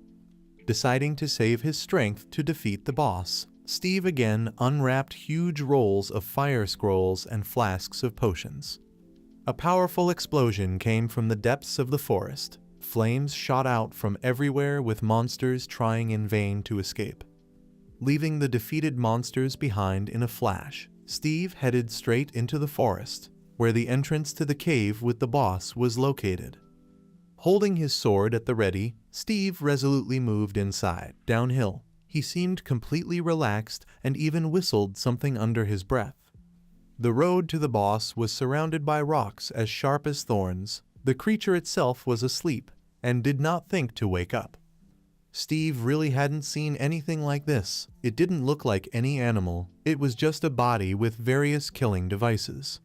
Deciding to save his strength to defeat the boss, Steve again unwrapped huge rolls of fire scrolls and flasks of potions. A powerful explosion came from the depths of the forest. Flames shot out from everywhere with monsters trying in vain to escape. Leaving the defeated monsters behind in a flash, Steve headed straight into the forest, where the entrance to the cave with the boss was located. Holding his sword at the ready, Steve resolutely moved inside. Downhill, he seemed completely relaxed and even whistled something under his breath. The road to the boss was surrounded by rocks as sharp as thorns. The creature itself was asleep and did not think to wake up. Steve really hadn't seen anything like this. It didn't look like any animal. It was just a body with various killing devices.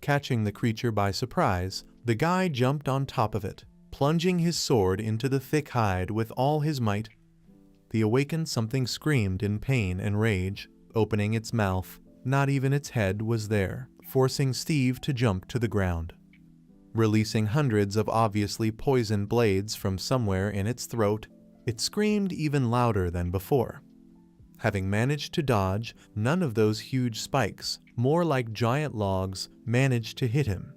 Catching the creature by surprise, the guy jumped on top of it, plunging his sword into the thick hide with all his might. The awakened something screamed in pain and rage, opening its mouth. Not even its head was there, forcing Steve to jump to the ground. Releasing hundreds of obviously poisoned blades from somewhere in its throat, it screamed even louder than before. Having managed to dodge, none of those huge spikes, more like giant logs, managed to hit him.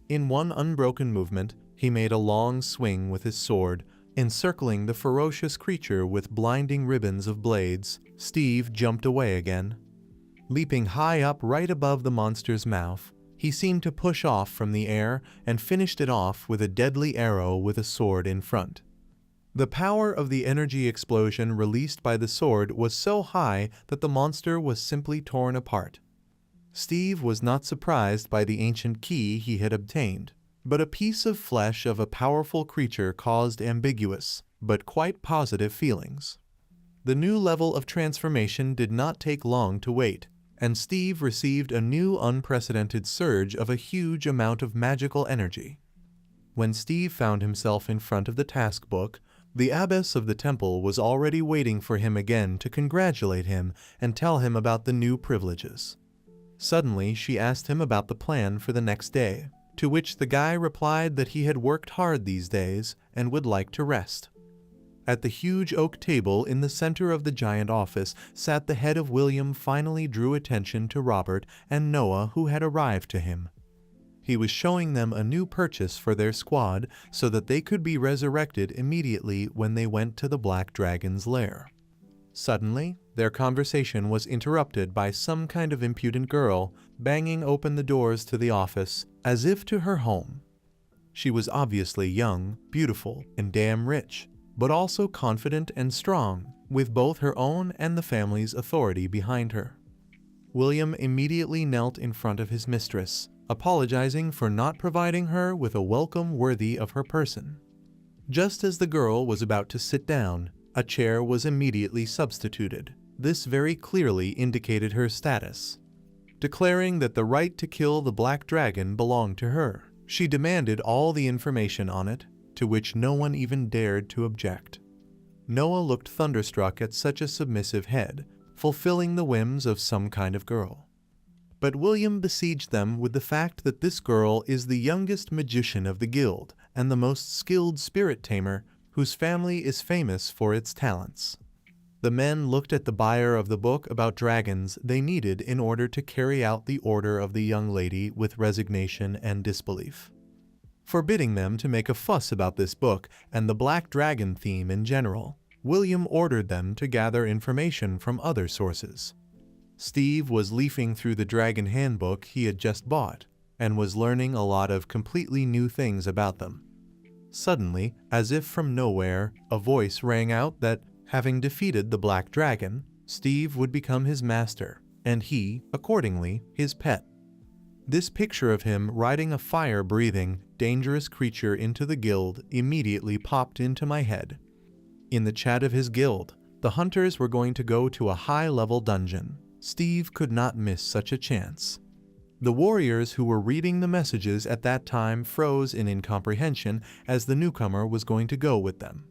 In one unbroken movement, he made a long swing with his sword, encircling the ferocious creature with blinding ribbons of blades. Steve jumped away again. Leaping high up right above the monster's mouth, he seemed to push off from the air and finished it off with a deadly arrow with a sword in front. The power of the energy explosion released by the sword was so high that the monster was simply torn apart. Steve was not surprised by the ancient key he had obtained, but a piece of flesh of a powerful creature caused ambiguous, but quite positive feelings. The new level of transformation did not take long to wait, and Steve received a new unprecedented surge of a huge amount of magical energy. When Steve found himself in front of the task book, the abbess of the temple was already waiting for him again to congratulate him and tell him about the new privileges. Suddenly, she asked him about the plan for the next day, to which the guy replied that he had worked hard these days and would like to rest. At the huge oak table in the center of the giant office sat the head of William. Finally drew attention to Robert and Noah, who had arrived to him. He was showing them a new purchase for their squad so that they could be resurrected immediately when they went to the Black Dragon's lair. Suddenly, their conversation was interrupted by some kind of impudent girl banging open the doors to the office as if to her home. She was obviously young, beautiful, and damn rich, but also confident and strong, with both her own and the family's authority behind her. William immediately knelt in front of his mistress, apologizing for not providing her with a welcome worthy of her person. Just as the girl was about to sit down, a chair was immediately substituted. This very clearly indicated her status. Declaring that the right to kill the Black Dragon belonged to her, she demanded all the information on it, to which no one even dared to object. Noah looked thunderstruck at such a submissive head, fulfilling the whims of some kind of girl. But William besieged them with the fact that this girl is the youngest magician of the guild and the most skilled spirit tamer, whose family is famous for its talents. The men looked at the buyer of the book about dragons they needed in order to carry out the order of the young lady with resignation and disbelief. Forbidding them to make a fuss about this book and the Black Dragon theme in general, William ordered them to gather information from other sources. Steve was leafing through the Dragon Handbook he had just bought, and was learning a lot of completely new things about them. Suddenly, as if from nowhere, a voice rang out that, having defeated the Black Dragon, Steve would become his master, and he, accordingly, his pet. This picture of him riding a fire-breathing, dangerous creature into the guild immediately popped into my head. In the chat of his guild, the hunters were going to go to a high-level dungeon. Steve could not miss such a chance. The warriors who were reading the messages at that time froze in incomprehension as the newcomer was going to go with them.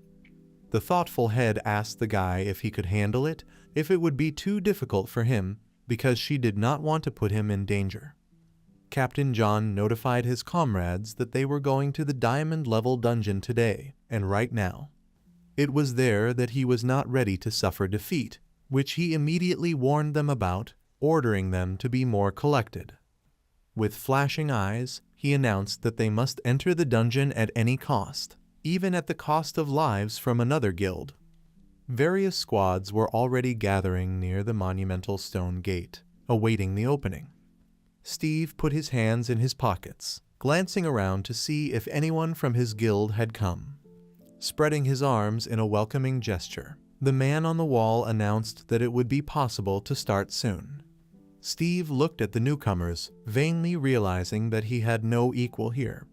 The thoughtful head asked the guy if he could handle it, if it would be too difficult for him, because she did not want to put him in danger. Captain John notified his comrades that they were going to the diamond-level dungeon today, and right now. It was there that he was not ready to suffer defeat, which he immediately warned them about, ordering them to be more collected. With flashing eyes, he announced that they must enter the dungeon at any cost, even at the cost of lives from another guild. Various squads were already gathering near the monumental stone gate, awaiting the opening. Steve put his hands in his pockets, glancing around to see if anyone from his guild had come. Spreading his arms in a welcoming gesture, the man on the wall announced that it would be possible to start soon. Steve looked at the newcomers, vainly realizing that he had no equal here.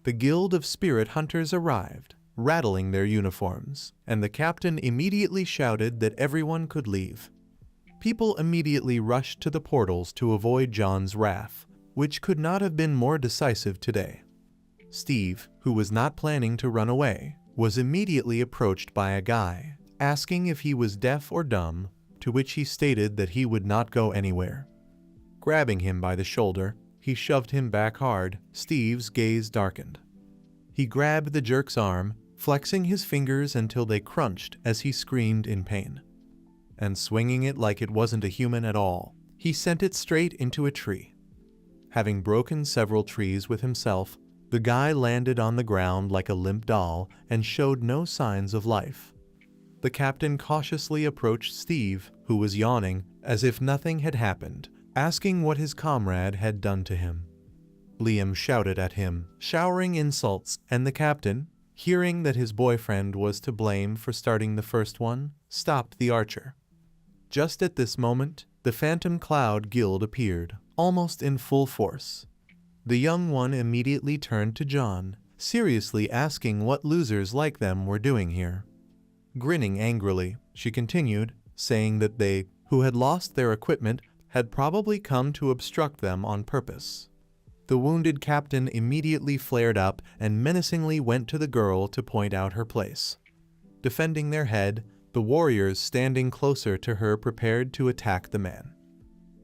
The Guild of Spirit Hunters arrived, rattling their uniforms, and the captain immediately shouted that everyone could leave. People immediately rushed to the portals to avoid John's wrath, which could not have been more decisive today. Steve, who was not planning to run away, was immediately approached by a guy, asking if he was deaf or dumb, to which he stated that he would not go anywhere. Grabbing him by the shoulder, he shoved him back hard. Steve's gaze darkened. He grabbed the jerk's arm, flexing his fingers until they crunched as he screamed in pain. And swinging it like it wasn't a human at all, he sent it straight into a tree. Having broken several trees with himself, the guy landed on the ground like a limp doll and showed no signs of life. The captain cautiously approached Steve, who was yawning, as if nothing had happened, asking what his comrade had done to him. Liam shouted at him, showering insults, and the captain, hearing that his boyfriend was to blame for starting the first one, stopped the archer. Just at this moment, the Phantom Cloud Guild appeared, almost in full force. The young one immediately turned to John, seriously asking what losers like them were doing here. Grinning angrily, she continued, saying that they, who had lost their equipment, had probably come to obstruct them on purpose. The wounded captain immediately flared up and menacingly went to the girl to point out her place. Defending their head, the warriors standing closer to her prepared to attack the man.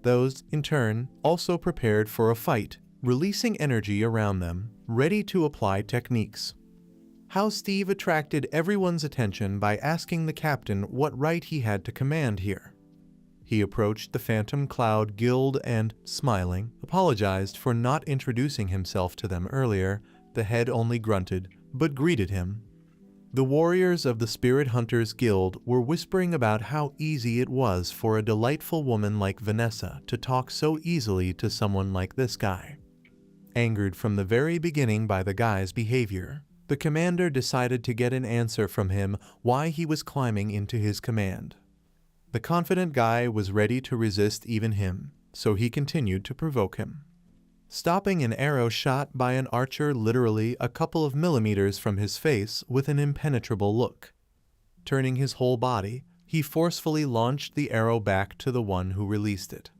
Those, in turn, also prepared for a fight, releasing energy around them, ready to apply techniques. How Steve attracted everyone's attention by asking the captain what right he had to command here. He approached the Phantom Cloud Guild and, smiling, apologized for not introducing himself to them earlier. The head only grunted, but greeted him. The warriors of the Spirit Hunters Guild were whispering about how easy it was for a delightful woman like Vanessa to talk so easily to someone like this guy. Angered from the very beginning by the guy's behavior, the commander decided to get an answer from him why he was climbing into his command. The confident guy was ready to resist even him, so he continued to provoke him. Stopping an arrow shot by an archer literally a couple of millimeters from his face with an impenetrable look. Turning his whole body, he forcefully launched the arrow back to the one who released it.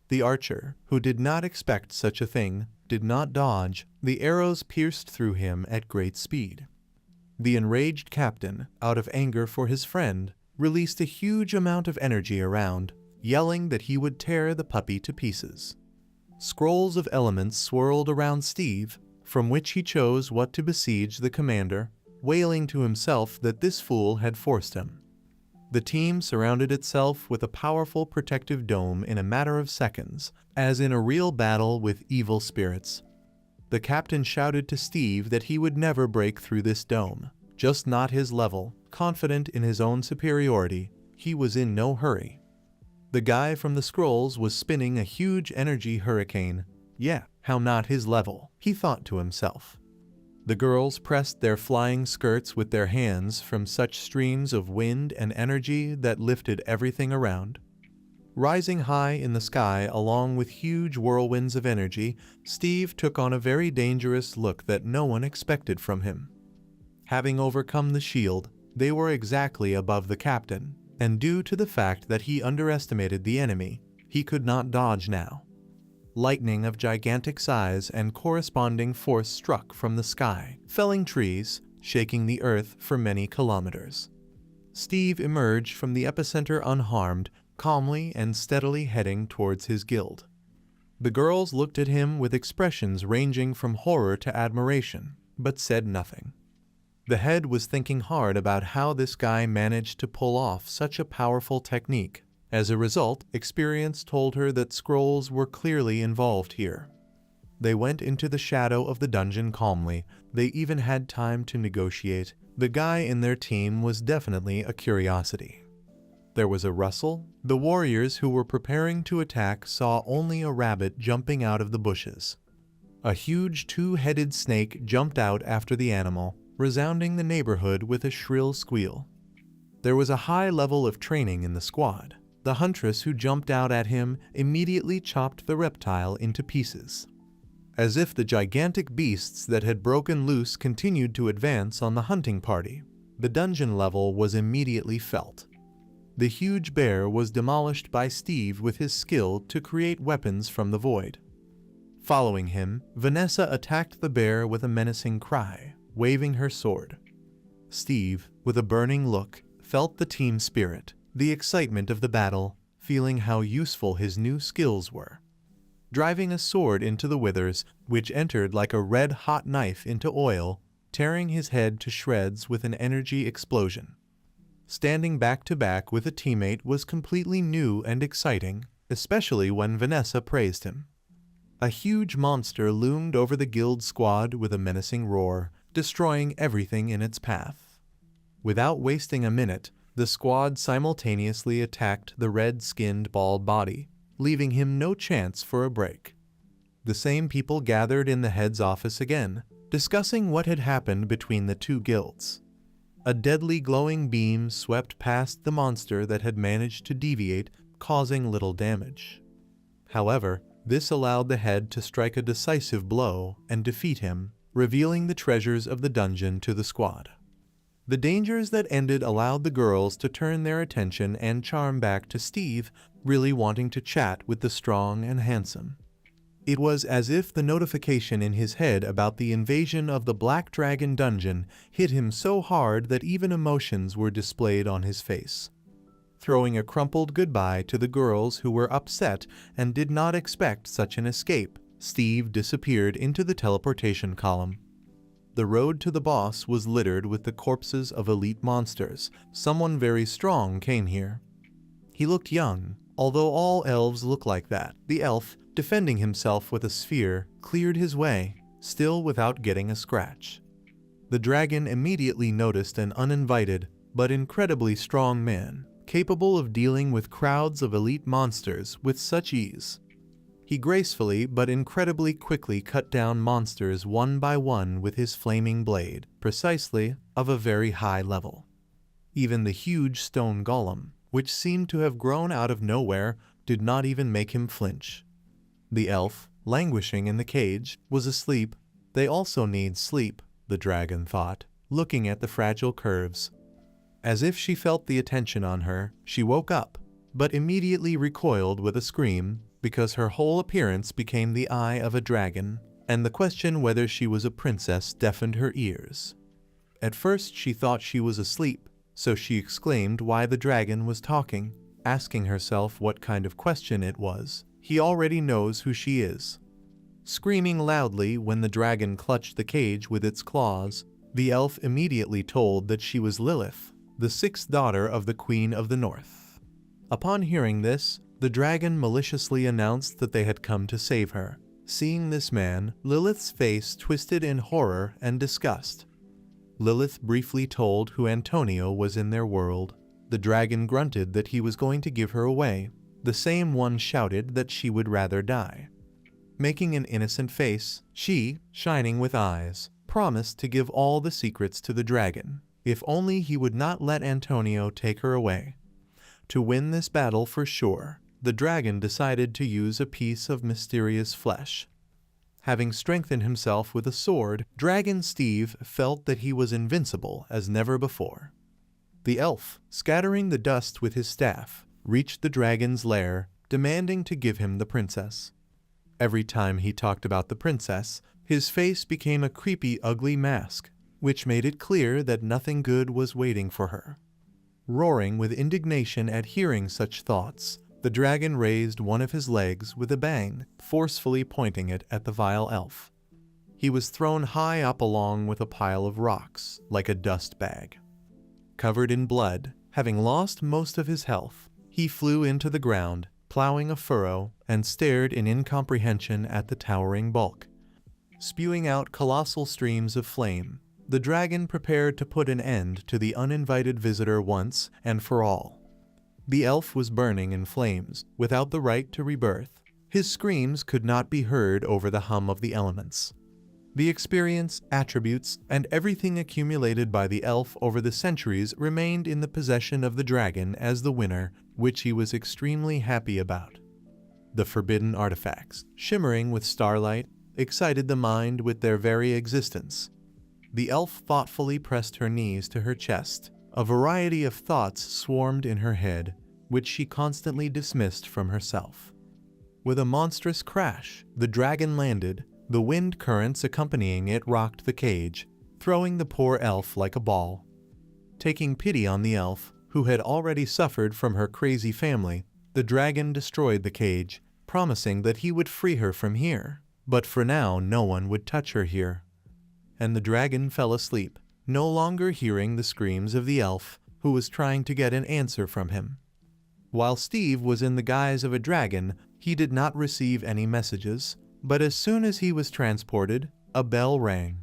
The archer, who did not expect such a thing, did not dodge. The arrows pierced through him at great speed. The enraged captain, out of anger for his friend, released a huge amount of energy around, yelling that he would tear the puppy to pieces. Scrolls of elements swirled around Steve, from which he chose what to besiege the commander, wailing to himself that this fool had forced him. The team surrounded itself with a powerful protective dome in a matter of seconds, as in a real battle with evil spirits. The captain shouted to Steve that he would never break through this dome, just not his level. Confident in his own superiority, he was in no hurry. The guy from the scrolls was spinning a huge energy hurricane. Yeah, how not his level, he thought to himself. The girls pressed their flying skirts with their hands from such streams of wind and energy that lifted everything around. Rising high in the sky along with huge whirlwinds of energy, Steve took on a very dangerous look that no one expected from him. Having overcome the shield, they were exactly above the captain, and due to the fact that he underestimated the enemy, he could not dodge now. Lightning of gigantic size and corresponding force struck from the sky, felling trees, shaking the earth for many kilometers. Steve emerged from the epicenter unharmed, calmly and steadily heading towards his guild. The girls looked at him with expressions ranging from horror to admiration, but said nothing. The head was thinking hard about how this guy managed to pull off such a powerful technique. As a result, experience told her that scrolls were clearly involved here. They went into the shadow of the dungeon calmly. They even had time to negotiate. The guy in their team was definitely a curiosity. There was a rustle. The warriors who were preparing to attack saw only a rabbit jumping out of the bushes. A huge two-headed snake jumped out after the animal, resounding the neighborhood with a shrill squeal. There was a high level of training in the squad. The huntress who jumped out at him immediately chopped the reptile into pieces. As if the gigantic beasts that had broken loose continued to advance on the hunting party, the dungeon level was immediately felt. The huge bear was demolished by Steve with his skill to create weapons from the void. Following him, Vanessa attacked the bear with a menacing cry, waving her sword. Steve, with a burning look, felt the team spirit, the excitement of the battle, feeling how useful his new skills were. Driving a sword into the withers, which entered like a red-hot knife into oil, tearing his head to shreds with an energy explosion. Standing back-to-back with a teammate was completely new and exciting, especially when Vanessa praised him. A huge monster loomed over the guild squad with a menacing roar, destroying everything in its path. Without wasting a minute, the squad simultaneously attacked the red-skinned bald body, leaving him no chance for a break. The same people gathered in the head's office again, discussing what had happened between the two guilds. A deadly glowing beam swept past the monster that had managed to deviate, causing little damage. However, this allowed the head to strike a decisive blow and defeat him, revealing the treasures of the dungeon to the squad. The dangers that ended allowed the girls to turn their attention and charm back to Steve, really wanting to chat with the strong and handsome. It was as if the notification in his head about the invasion of the Black Dragon dungeon hit him so hard that even emotions were displayed on his face. Throwing a crumpled goodbye to the girls who were upset and did not expect such an escape, Steve disappeared into the teleportation column. The road to the boss was littered with the corpses of elite monsters. Someone very strong came here. He looked young, although all elves look like that. The elf, defending himself with a sphere, cleared his way, still without getting a scratch. The dragon immediately noticed an uninvited, but incredibly strong man, capable of dealing with crowds of elite monsters with such ease. He gracefully but incredibly quickly cut down monsters one by one with his flaming blade, precisely of a very high level. Even the huge stone golem, which seemed to have grown out of nowhere, did not even make him flinch. The elf, languishing in the cage, was asleep. They also need sleep, the dragon thought, looking at the fragile curves. As if she felt the attention on her, she woke up, but immediately recoiled with a scream, because her whole appearance became the eye of a dragon, and the question whether she was a princess deafened her ears. At first she thought she was asleep, so she exclaimed why the dragon was talking, asking herself what kind of question it was. He already knows who she is. Screaming loudly when the dragon clutched the cage with its claws, the elf immediately told that she was Lilith, the sixth daughter of the Queen of the North. Upon hearing this, the dragon maliciously announced that they had come to save her. Seeing this man, Lilith's face twisted in horror and disgust. Lilith briefly told who Antonio was in their world. The dragon grunted that he was going to give her away. The same one shouted that she would rather die. Making an innocent face, she, shining with eyes, promised to give all the secrets to the dragon, if only he would not let Antonio take her away. To win this battle for sure, the dragon decided to use a piece of mysterious flesh. Having strengthened himself with a sword, Dragon Steve felt that he was invincible as never before. The elf, scattering the dust with his staff, reached the dragon's lair, demanding to give him the princess. Every time he talked about the princess, his face became a creepy, ugly mask, which made it clear that nothing good was waiting for her. Roaring with indignation at hearing such thoughts, the dragon raised one of his legs with a bang, forcefully pointing it at the vile elf. He was thrown high up along with a pile of rocks, like a dust bag. Covered in blood, having lost most of his health, he flew into the ground, plowing a furrow, and stared in incomprehension at the towering bulk. Spewing out colossal streams of flame, the dragon prepared to put an end to the uninvited visitor once and for all. The elf was burning in flames, without the right to rebirth. His screams could not be heard over the hum of the elements. The experience, attributes, and everything accumulated by the elf over the centuries remained in the possession of the dragon as the winner, which he was extremely happy about. The forbidden artifacts, shimmering with starlight, excited the mind with their very existence. The elf thoughtfully pressed her knees to her chest. A variety of thoughts swarmed in her head, which she constantly dismissed from herself. With a monstrous crash, the dragon landed. The wind currents accompanying it rocked the cage, throwing the poor elf like a ball. Taking pity on the elf, who had already suffered from her crazy family, the dragon destroyed the cage, promising that he would free her from here. But for now, no one would touch her here. And the dragon fell asleep, no longer hearing the screams of the elf, who was trying to get an answer from him. While Steve was in the guise of a dragon, he did not receive any messages, but as soon as he was transported, a bell rang.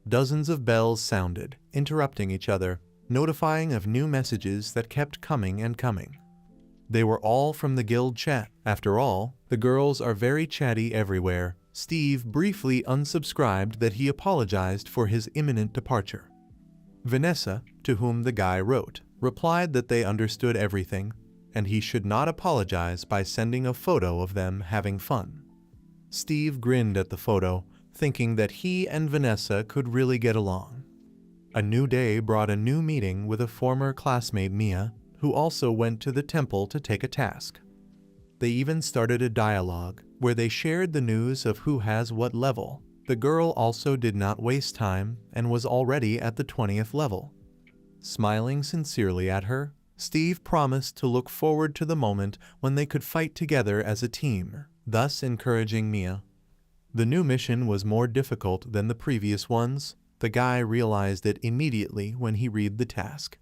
Dozens of bells sounded, interrupting each other, notifying of new messages that kept coming and coming. They were all from the guild chat. After all, the girls are very chatty everywhere. Steve briefly unsubscribed that he apologized for his imminent departure. Vanessa, to whom the guy wrote, replied that they understood everything, and he should not apologize by sending a photo of them having fun. Steve grinned at the photo, thinking that he and Vanessa could really get along. A new day brought a new meeting with a former classmate, Mia, who also went to the temple to take a task. They even started a dialogue where they shared the news of who has what level. The girl also did not waste time and was already at the 20th level. Smiling sincerely at her, Steve promised to look forward to the moment when they could fight together as a team, thus encouraging Mia. The new mission was more difficult than the previous ones. The guy realized it immediately when he read the task.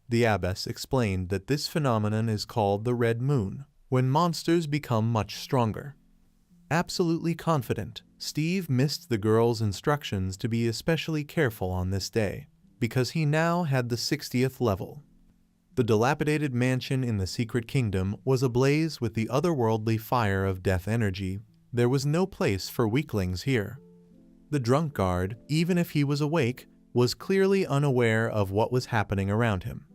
The abbess explained that this phenomenon is called the red moon, when monsters become much stronger. Absolutely confident, Steve missed the girl's instructions to be especially careful on this day, because he now had the 60th level. The dilapidated mansion in the Secret Kingdom was ablaze with the otherworldly fire of death energy. There was no place for weaklings here. The drunk guard, even if he was awake, was clearly unaware of what was happening around him.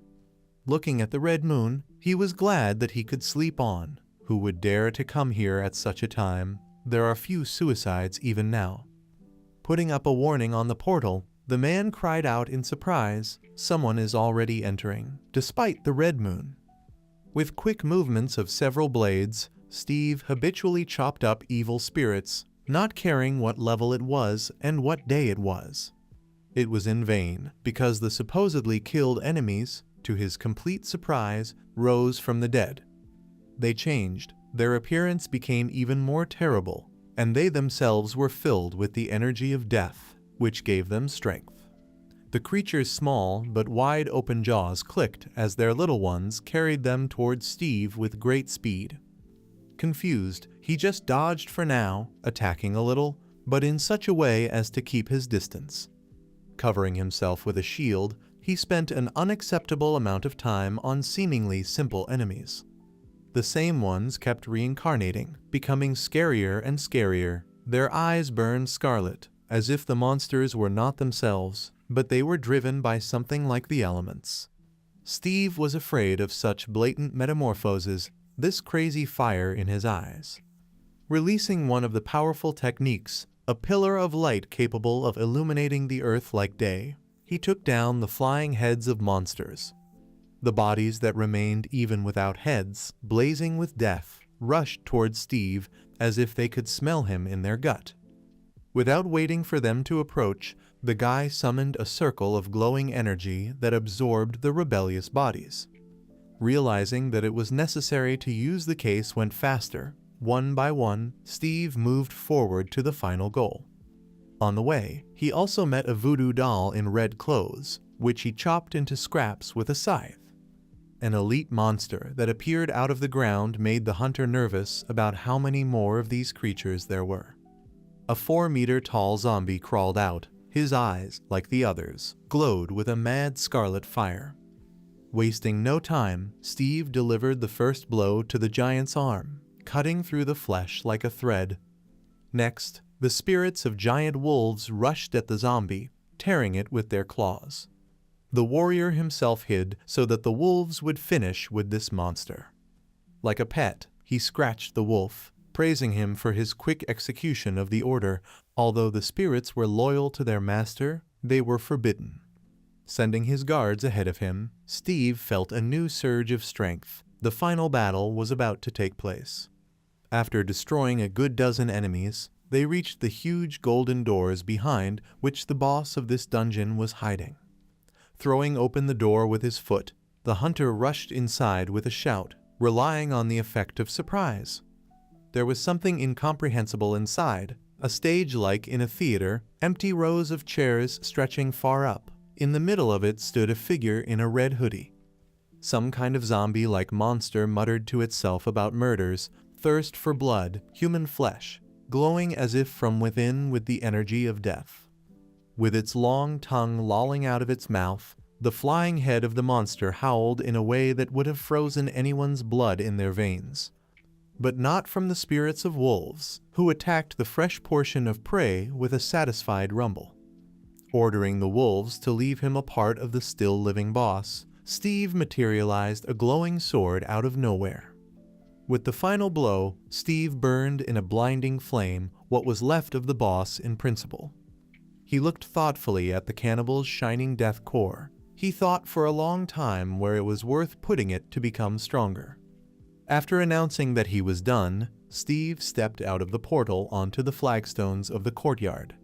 Looking at the red moon, he was glad that he could sleep on. Who would dare to come here at such a time? There are few suicides even now. Putting up a warning on the portal, the man cried out in surprise, "Someone is already entering," despite the red moon. With quick movements of several blades, Steve habitually chopped up evil spirits, not caring what level it was and what day it was. It was in vain, because the supposedly killed enemies, to his complete surprise, rose from the dead. They changed, their appearance became even more terrible, and they themselves were filled with the energy of death, which gave them strength. The creature's small but wide-open jaws clicked as their little ones carried them towards Steve with great speed. Confused, he just dodged for now, attacking a little, but in such a way as to keep his distance. Covering himself with a shield, he spent an unacceptable amount of time on seemingly simple enemies. The same ones kept reincarnating, becoming scarier and scarier. Their eyes burned scarlet, as if the monsters were not themselves, but they were driven by something like the elements. Steve was afraid of such blatant metamorphoses, this crazy fire in his eyes. Releasing one of the powerful techniques, a pillar of light capable of illuminating the earth like day, he took down the flying heads of monsters. The bodies that remained even without heads, blazing with death, rushed towards Steve as if they could smell him in their gut. Without waiting for them to approach, the guy summoned a circle of glowing energy that absorbed the rebellious bodies. Realizing that it was necessary to use the case went faster. One by one, Steve moved forward to the final goal. On the way, he also met a voodoo doll in red clothes, which he chopped into scraps with a scythe. An elite monster that appeared out of the ground made the hunter nervous about how many more of these creatures there were. A 4-meter-tall zombie crawled out. His eyes, like the others, glowed with a mad scarlet fire. Wasting no time, Steve delivered the first blow to the giant's arm, cutting through the flesh like a thread. Next, the spirits of giant wolves rushed at the zombie, tearing it with their claws. The warrior himself hid so that the wolves would finish with this monster. Like a pet, he scratched the wolf, praising him for his quick execution of the order. Although the spirits were loyal to their master, they were forbidden. Sending his guards ahead of him, Steve felt a new surge of strength. The final battle was about to take place. After destroying a good dozen enemies, they reached the huge golden doors behind which the boss of this dungeon was hiding. Throwing open the door with his foot, the hunter rushed inside with a shout, relying on the effect of surprise. There was something incomprehensible inside, a stage like in a theater, empty rows of chairs stretching far up. In the middle of it stood a figure in a red hoodie. Some kind of zombie-like monster muttered to itself about murders, thirst for blood, human flesh, glowing as if from within with the energy of death. With its long tongue lolling out of its mouth, the flying head of the monster howled in a way that would have frozen anyone's blood in their veins. But not from the spirits of wolves, who attacked the fresh portion of prey with a satisfied rumble. Ordering the wolves to leave him a part of the still-living boss, Steve materialized a glowing sword out of nowhere. With the final blow, Steve burned in a blinding flame what was left of the boss in principle. He looked thoughtfully at the cannibal's shining death core. He thought for a long time where it was worth putting it to become stronger. After announcing that he was done, Steve stepped out of the portal onto the flagstones of the courtyard.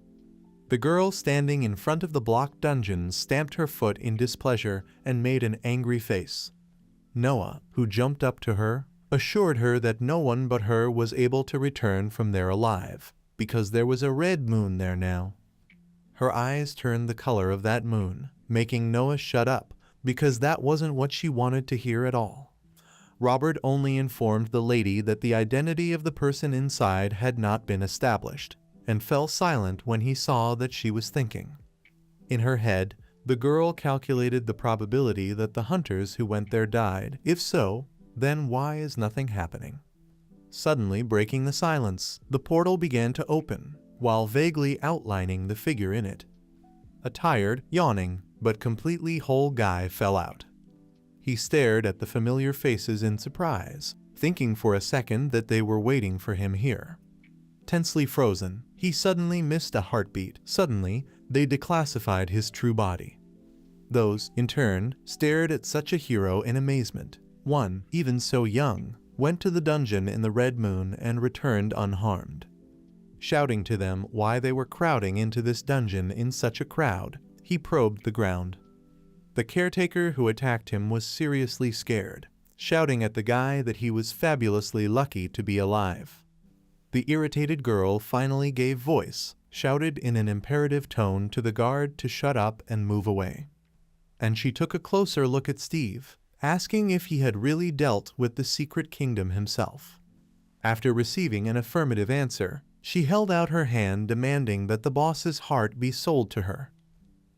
The girl standing in front of the blocked dungeon stamped her foot in displeasure and made an angry face. Noah, who jumped up to her, assured her that no one but her was able to return from there alive, because there was a red moon there now. Her eyes turned the color of that moon, making Noah shut up, because that wasn't what she wanted to hear at all. Robert only informed the lady that the identity of the person inside had not been established, and fell silent when he saw that she was thinking. In her head, the girl calculated the probability that the hunters who went there died. If so, then why is nothing happening? Suddenly breaking the silence, the portal began to open, while vaguely outlining the figure in it. A tired, yawning, but completely whole guy fell out. He stared at the familiar faces in surprise, thinking for a second that they were waiting for him here. Tensely frozen, he suddenly missed a heartbeat. Suddenly, they declassified his true body. Those, in turn, stared at such a hero in amazement. One, even so young, went to the dungeon in the red moon and returned unharmed. Shouting to them why they were crowding into this dungeon in such a crowd, he probed the ground. The caretaker who attacked him was seriously scared, shouting at the guy that he was fabulously lucky to be alive. The irritated girl finally gave voice, shouted in an imperative tone to the guard to shut up and move away. And she took a closer look at Steve, asking if he had really dealt with the secret kingdom himself. After receiving an affirmative answer, she held out her hand demanding that the boss's heart be sold to her.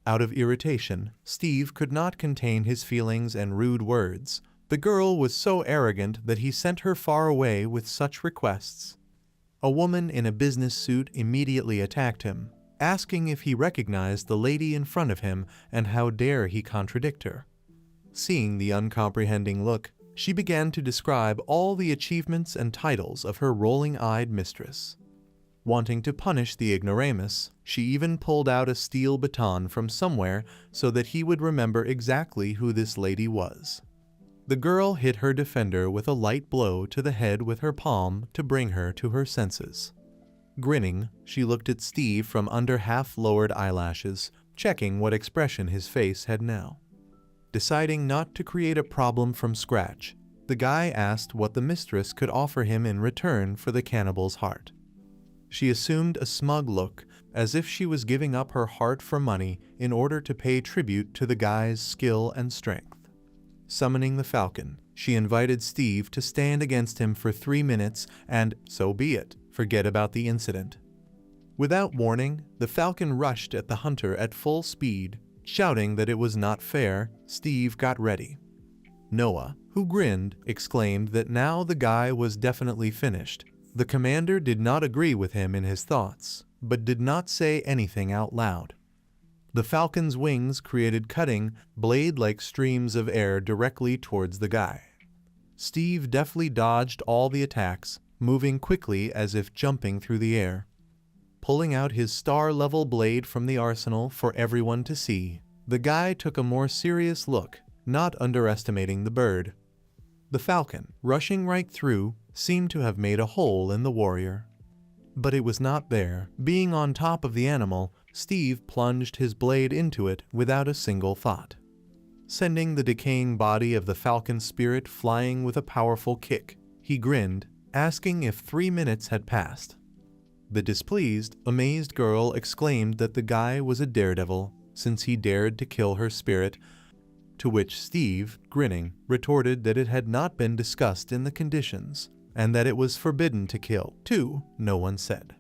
Out of irritation, Steve could not contain his feelings and rude words. The girl was so arrogant that he sent her far away with such requests. A woman in a business suit immediately attacked him, asking if he recognized the lady in front of him and how dare he contradict her. Seeing the uncomprehending look, she began to describe all the achievements and titles of her rolling-eyed mistress. Wanting to punish the ignoramus, she even pulled out a steel baton from somewhere so that he would remember exactly who this lady was. The girl hit her defender with a light blow to the head with her palm to bring her to her senses. Grinning, she looked at Steve from under half-lowered eyelashes, checking what expression his face had now. Deciding not to create a problem from scratch, the guy asked what the mistress could offer him in return for the cannibal's heart. She assumed a smug look, as if she was giving up her heart for money in order to pay tribute to the guy's skill and strength. Summoning the falcon, she invited Steve to stand against him for 3 minutes and, so be it, forget about the incident. Without warning, the falcon rushed at the hunter at full speed. Shouting that it was not fair, Steve got ready. Noah, who grinned, exclaimed that now the guy was definitely finished. The commander did not agree with him in his thoughts, but did not say anything out loud. The falcon's wings created cutting, blade-like streams of air directly towards the guy. Steve deftly dodged all the attacks, moving quickly as if jumping through the air. Pulling out his star-level blade from the arsenal for everyone to see, the guy took a more serious look, not underestimating the bird. The falcon, rushing right through, seemed to have made a hole in the warrior. But it was not there. Being on top of the animal, Steve plunged his blade into it without a single thought, sending the decaying body of the falcon spirit flying with a powerful kick. He grinned, asking if 3 minutes had passed. The displeased, amazed girl exclaimed that the guy was a daredevil, since he dared to kill her spirit, to which Steve, grinning, retorted that it had not been discussed in the conditions, and that it was forbidden to kill, too, no one said.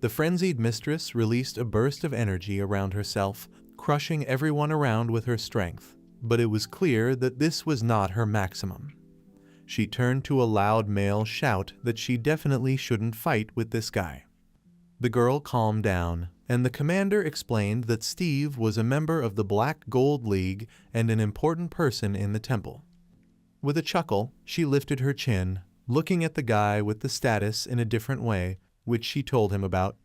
The frenzied mistress released a burst of energy around herself, crushing everyone around with her strength, but it was clear that this was not her maximum. She turned to a loud male shout that she definitely shouldn't fight with this guy. The girl calmed down, and the commander explained that Steve was a member of the Black Gold League and an important person in the temple. With a chuckle, she lifted her chin, looking at the guy with the status in a different way, which she told him about.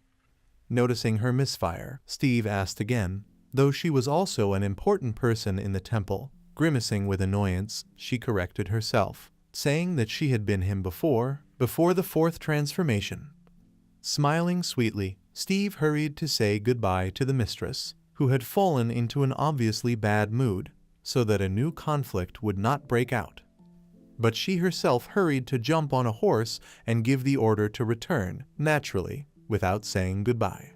Noticing her misfire, Steve asked again, though she was also an important person in the temple. Grimacing with annoyance, she corrected herself, saying that she had been him before the fourth transformation. Smiling sweetly, Steve hurried to say goodbye to the mistress, who had fallen into an obviously bad mood, so that a new conflict would not break out. But she herself hurried to jump on a horse and give the order to return, naturally, without saying goodbye.